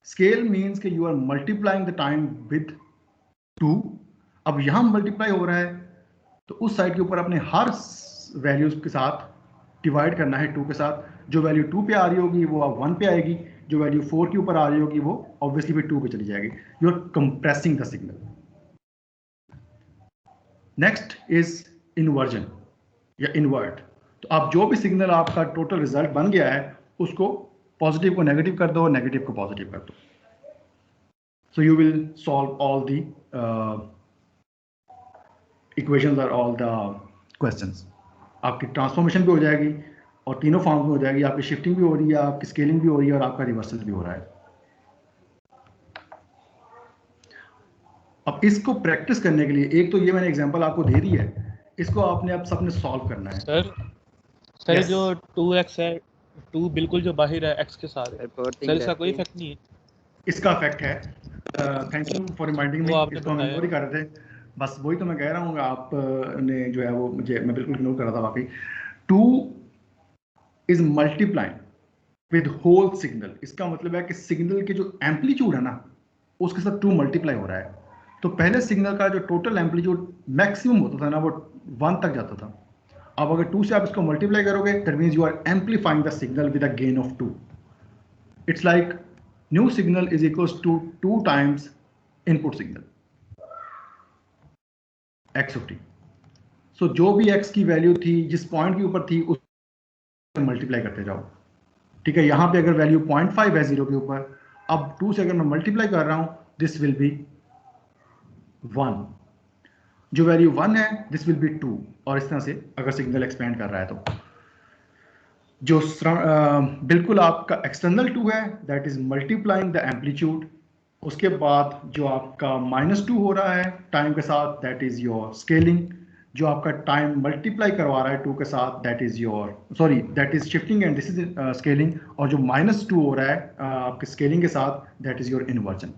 Scale means कि you are multiplying the time with 2। अब यहां मल्टीप्लाई हो रहा है तो उस साइड के ऊपर अपने हर वैल्यूज के साथ डिवाइड करना है 2 के साथ। जो वैल्यू 2 पे आ रही होगी वो अब 1 पे आएगी, जो वैल्यू 4 के ऊपर आ रही होगी वो ऑब्वियसली फिर 2 पे चली जाएगी। You are compressing the signal. Next is inversion या इन्वर्ट। तो आप जो भी सिग्नल आपका टोटल रिजल्ट बन गया है उसको पॉजिटिव को नेगेटिव कर दो, नेगेटिव को पॉजिटिव कर दो। सो you will solve all the equations और ऑल द क्वेश्चंस। आपकी ट्रांसफॉर्मेशन भी हो जाएगी और तीनों फॉर्म में हो जाएगी। आपकी शिफ्टिंग भी हो रही है, आपकी स्केलिंग भी हो रही है, और आपका रिवर्सल भी हो रहा है। अब इसको प्रैक्टिस करने के लिए, एक तो ये मैंने एग्जांपल आपको दे दी है, इसको आपने अब सबने सॉल्व करना है। Sir Yes. जो 2x है, 2 बिल्कुल जो बाहर है x के साथ है, Reporting सर इसका कोई testing. इफेक्ट नहीं है? इसका इफेक्ट है। Thank you for reminding me, वो आपने इसको हम इग्नोर ही कर रहे थे। बस वही तो मैं कह रहा हूँ, आपने जो है वो मैं बिल्कुल इग्नोर कर रहा था वाकई। 2 is multiplying with whole signal. इसका मतलब है कि सिग्नल के जो एम्पलीट्यूड है ना उसके साथ 2 मल्टीप्लाई हो रहा है। तो पहले सिग्नल का जो टोटल एम्पलीट्यूड मैक्सिमम होता था ना वो 1 तक जाता था। अब अगर 2 से आप इसको मल्टीप्लाई करोगे, that means you are amplifying the signal with a gain of 2। It's like new signal is equals to 2 times input signal x of t। So जो भी x की वैल्यू थी, जिस पॉइंट के ऊपर थी, उस मल्टीप्लाई करते जाओ। ठीक है, यहाँ पे अगर वैल्यू 0.5 है 0 के ऊपर, अब 2 से अगर मैं मल्टीप्लाई कर रहा हूँ, दिस विल बी 1, जो वैल्यू 1 है दिस विल बी 2, और इस तरह से अगर सिग्नल एक्सपेंड कर रहा है तो जो बिल्कुल आपका एक्सटर्नल 2 है that is multiplying the amplitude, उसके बाद जो आपका -2 हो रहा है टाइम के साथ दैट इज योर स्केलिंग, जो आपका टाइम मल्टीप्लाई करवा रहा है 2 के साथ that is your that is shifting and this is scaling, और जो -2 हो रहा है आपके स्केलिंग के साथ दैट इज योर इन्वर्जन।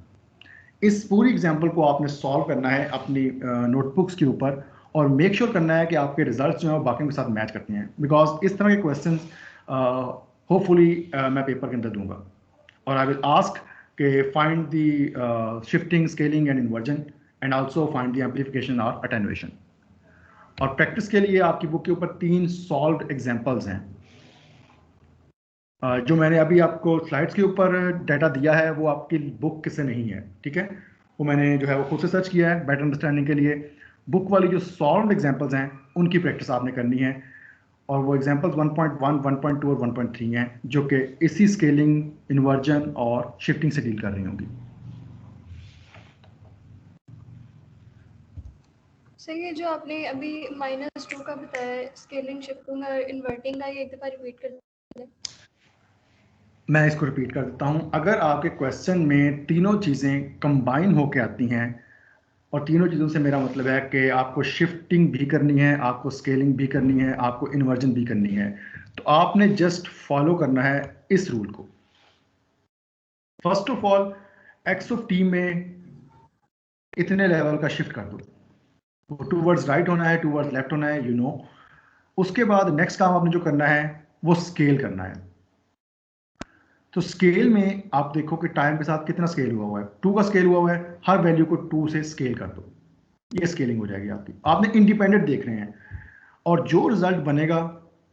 इस पूरी एग्जाम्पल को आपने सॉल्व करना है अपनी नोटबुक्स के ऊपर और मेक श्योर करना है कि आपके रिजल्ट्स जो हैं वो बाकियों के साथ मैच करते हैं, बिकॉज इस तरह के क्वेश्चंस होपफुली मैं पेपर के अंदर दूंगा और आई विल आस्क के find the shifting, scaling and inversion and also find the amplification और अटेन्युएशन। और प्रैक्टिस के लिए आपकी बुक के ऊपर 3 सॉल्व्ड एग्जांपल्स हैं। जो मैंने अभी आपको स्लाइड्स के ऊपर डाटा दिया है वो आपकी बुक से नहीं है, ठीक है, वो मैंने जो है वो खुद से सर्च किया है बेटर अंडरस्टैंडिंग के लिए। बुक वाली जो सॉल्व्ड एग्जांपल्स हैं उनकी प्रैक्टिस आपने करनी है, और वो एग्जांपल्स 1.1, 1.2 और 1.3 हैं जो कि इसी स्केलिंग, इन्वर्जन और शिफ्टिंग से डील कर रही होंगी। सर ये जो आपने अभी -2 का बताया, स्केलिंग, शिफ्टिंग और इन्वर्टिंग का, ये एक दफा रिपीट कर दें। मैं इसको रिपीट कर देता हूँ। अगर आपके क्वेश्चन में तीनों चीज़ें कंबाइन होके आती हैं, और तीनों चीज़ों से मेरा मतलब है कि आपको शिफ्टिंग भी करनी है, आपको स्केलिंग भी करनी है, आपको इन्वर्जन भी करनी है, तो आपने जस्ट फॉलो करना है इस रूल को। First of all x of T में इतने लेवल का शिफ्ट कर दो, वो टूवर्ड्स राइट होना है, टूवर्ड्स लेफ्ट होना है, यू नो। उसके बाद नेक्स्ट काम आपने जो करना है वो स्केल करना है। तो स्केल में आप देखो कि टाइम के साथ कितना स्केल हुआ है, 2 का स्केल हुआ है, हर वैल्यू को 2 से स्केल कर दो, ये स्केलिंग हो जाएगी आपकी। आपने इंडिपेंडेंट देख रहे हैं, और जो रिजल्ट बनेगा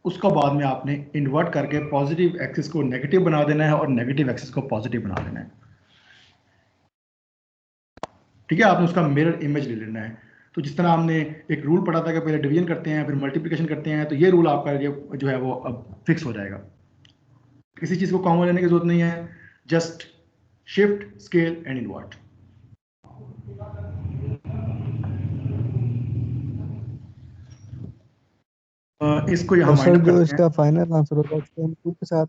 उसको बाद में आपने इन्वर्ट करके पॉजिटिव एक्सिस को नेगेटिव बना देना है और नेगेटिव एक्सिस को पॉजिटिव बना देना है, ठीक है। आपने उसका मिरर इमेज ले लेना है। तो जिस तरह हमने एक रूल पढ़ा था कि पहले डिवीजन करते हैं फिर मल्टीप्लिकेशन करते हैं, तो ये रूल आपका ये जो है वो अब फिक्स हो जाएगा। किसी चीज़ को कॉमन लेने की जरूरत नहीं है, just shift, scale and invert. इसको यहाँ और सर माइंड जो करते इसका हैं, फाइनल आंसर होगा उसको हम 2 के साथ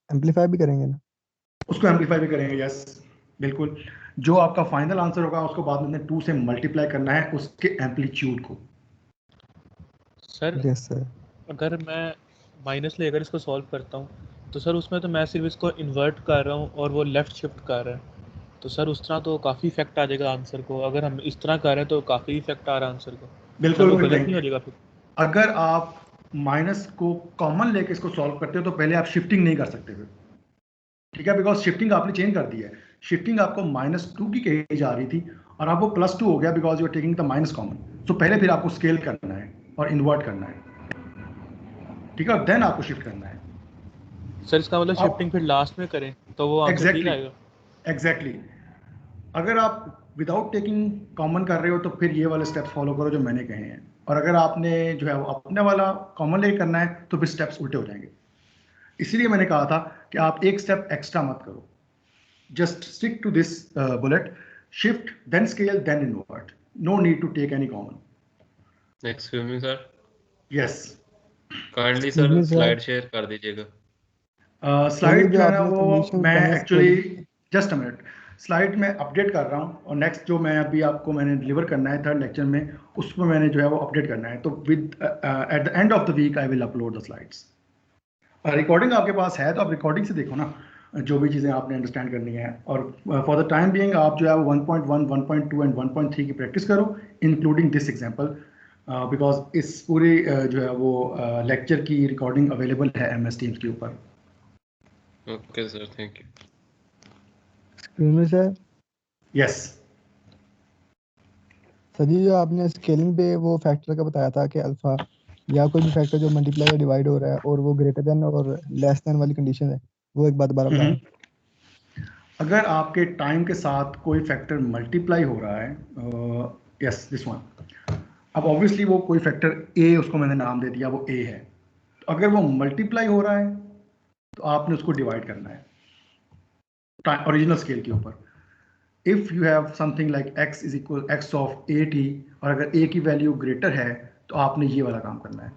एम्पलीफाई भी करेंगे ना? उसको एम्पलीफाई भी करेंगे, यस बिल्कुल। जो आपका फाइनल आंसर होगा उसको बाद में 2 से मल्टीप्लाई करना है उसके एम्पलीट्यूड को। Sir yes sir. अगर मैं माइनस लेकर इसको सॉल्व करता हूँ तो सर उसमें तो मैं सिर्फ इसको इन्वर्ट कर रहा हूँ और वो लेफ़्ट शिफ्ट कर रहा है, तो सर उस तरह तो काफ़ी इफेक्ट आ जाएगा आंसर को। अगर हम इस तरह कर रहे हैं तो काफ़ी इफेक्ट आ रहा है आंसर को, सर बिल्कुल वो बिल्कुल गलत नहीं। नहीं हो जाएगा फिर? अगर आप माइनस को कॉमन लेके इसको सॉल्व करते हो तो पहले आप शिफ्टिंग नहीं कर सकते फिर, ठीक है, बिकॉज शिफ्टिंग आपने चेंज कर दी है। शिफ्टिंग आपको -2 की कही जा रही थी और अब वो +2 हो गया because you are taking the minus common. तो पहले फिर आपको स्केल करना है और इन्वर्ट करना है, ठीक है, और देन आपको शिफ्ट करना है। सर इसका मतलब अब शिफ्टिंग फिर लास्ट में करें तो वो आंसर ठीक आएगा? एग्जैक्टली अगर आप विदाउट टेकिंग कॉमन कर रहे हो तो फिर ये वाले स्टेप्स फॉलो करो जो मैंने कहे हैं, और अगर आपने जो है वो अपने वाला कॉमन लेके करना है तो फिर स्टेप्स उल्टे हो जाएंगे। इसीलिए मैंने कहा था कि आप एक स्टेप एक्स्ट्रा मत करो, just stick to this bullet: shift, then scale, then invert. No need to take any common. Excuse me sir, Yes. Kindly Excuse sir me, sir. Slide share कर दीजिएगा। स्लाइड जो जो है ना आपने वो solution मैं बताया actually scaling, just a minute, slide में अपडेट कर रहा हूँ और नेक्स्ट जो मैं अभी आपको मैंने डिलीवर करना है 3rd लेक्चर में, उसमें मैंने जो है वो अपडेट करना है। तो with at the end of the week I will upload the slides. Recording आपके पास है तो आप रिकॉर्डिंग से देखो ना जो भी चीज़ें आपने अंडरस्टैंड करनी है, और फॉर द टाइम बीइंग आप जो है वो 1.1, 1.2 एंड 1.3 की प्रैक्टिस करो इंक्लूडिंग दिस एग्जांपल, बिकॉज इस पूरे जो है वो लेक्चर की रिकॉर्डिंग अवेलेबल है MS Teams के ऊपर। Okay sir, thank you. excuse me, sir. Yes sir जी जो आपने स्केलिंग पे वो फैक्टर का बताया था कि अल्फा या कोई भी फैक्टर जो मल्टीप्लाई या डिवाइड हो रहा है और वो ग्रेटर देन और लेस देन वाली कंडीशन है, वो एक बात दोबारा बताएं। अगर आपके टाइम के साथ कोई फैक्टर मल्टीप्लाई हो रहा है, यस दिस वन, अब ऑब्वियसली वो कोई फैक्टर A, उसको मैंने नाम दे दिया वो A है, तो अगर वो मल्टीप्लाई हो रहा है तो आपने उसको डिवाइड करना है ओरिजिनल स्केल के ऊपर। If you have something like x is equal x of 8 और अगर a की वैल्यू ग्रेटर है तो आपने ये वाला काम करना है,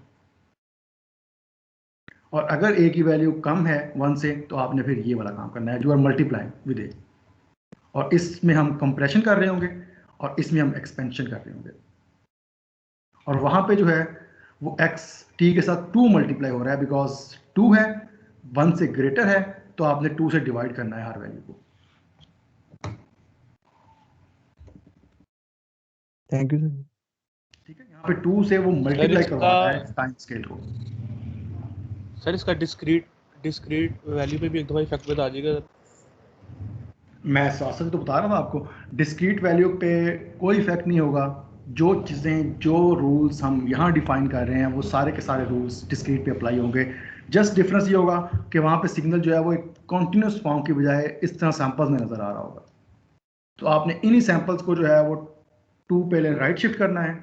और अगर a की वैल्यू कम है 1 से तो आपने फिर ये वाला काम करना है, you are multiplying with a। और इसमें हम कंप्रेशन कर रहे होंगे और इसमें हम एक्सपेंशन कर रहे होंगे, और वहां पे जो है वो x t के साथ 2 मल्टीप्लाई हो रहा है, बिकॉज 2 है 1 से ग्रेटर है तो आपने 2 से डिवाइड करना है हर वैल्यू को। Thank you sir. ठीक है, यहाँ पे 2 से वो मल्टीप्लाई करवाता है टाइम स्केल को। सर इसका डिस्क्रीट वैल्यू पे भी एक दफा इफेक्ट बता दीजिएगा। मैं साथ तो बता रहा था आपको, डिस्क्रीट वैल्यू पे कोई इफेक्ट नहीं होगा। जो चीज़ें, जो रूल्स हम यहाँ डिफाइन कर रहे हैं वो सारे के सारे रूल्स डिस्क्रीट पे अप्लाई होंगे। जस्ट डिफरेंस ये होगा कि वहाँ पे सिग्नल जो है वो एक कॉन्टिन्यूस फॉर्म की बजाय इस तरह सैंपल्स में नज़र आ रहा होगा। तो आपने इन्हीं सैंपल्स को जो है वो 2 पहले राइट शिफ्ट करना है,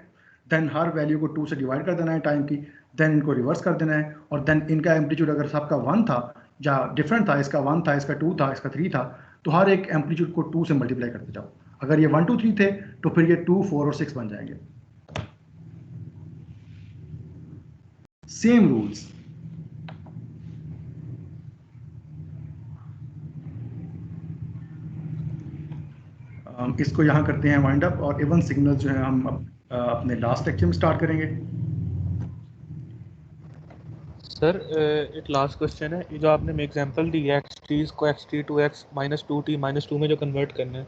देन हर वैल्यू को 2 से डिवाइड कर देना है टाइम की, देन इनको रिवर्स कर देना है, और देन इनका एम्पलीट्यूड अगर सबका 1 था या डिफरेंट था, इसका 1 था, इसका 2 था, इसका 3 था, तो हर एक एम्पलीट्यूड को 2 से मल्टीप्लाई करते जाओ। अगर ये 1 2 3 थे तो फिर ये 2 4 और 6 बन जाएंगे। Same rules. इसको यहाँ करते हैं वाइंड अप, और इवन सिग्नल जो है हम अपने लास्ट लेक्चर में स्टार्ट करेंगे। सर एक लास्ट क्वेश्चन है, ये जो आपने एग्जांपल दी है xt को xt टू x -2t -2 में जो कन्वर्ट करना है,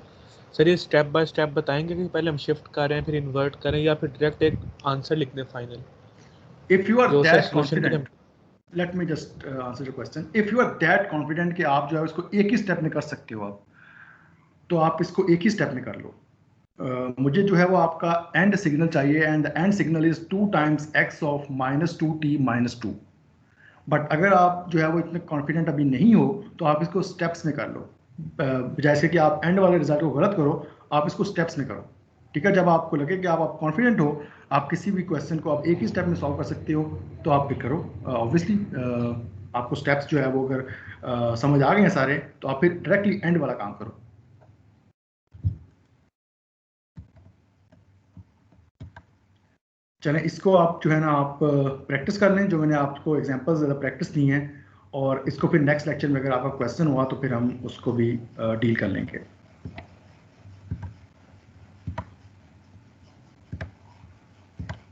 सर ये स्टेप बाय स्टेप बताएंगे कि पहले हम शिफ्ट करें फिर इन्वर्ट करें या फिर डायरेक्ट एक आंसर लिख दें फाइनल? इफ यू आर जो दैट सर solution की confident, let me just answer your question. If you are that confident कि आप जो है उसको एक ही स्टेप में कर सकते हो आप, तो आप इसको एक ही स्टेप में कर लो। मुझे जो है वो आपका एंड सिग्नल चाहिए, and and signal is 2 times x of -2t -2। But अगर आप जो है वो इतने कॉन्फिडेंट अभी नहीं हो तो आप इसको स्टेप्स में कर लो। जैसे कि आप एंड वाले रिजल्ट को गलत करो, आप इसको स्टेप्स में करो। ठीक है, जब आपको लगे कि आप कॉन्फिडेंट हो, आप किसी भी क्वेश्चन को आप एक ही स्टेप में सॉल्व कर सकते हो, तो आप पिक करो। ऑब्वियसली आपको स्टेप्स जो है वो अगर समझ आ गए हैं सारे, तो आप फिर डायरेक्टली एंड वाला काम करो। चलें, इसको आप जो है ना आप प्रैक्टिस कर लें, जो मैंने आपको एग्जांपल्स ज़्यादा प्रैक्टिस दी हैं, और इसको फिर नेक्स्ट लेक्चर में अगर आपका क्वेश्चन हुआ तो फिर हम उसको भी डील कर लेंगे।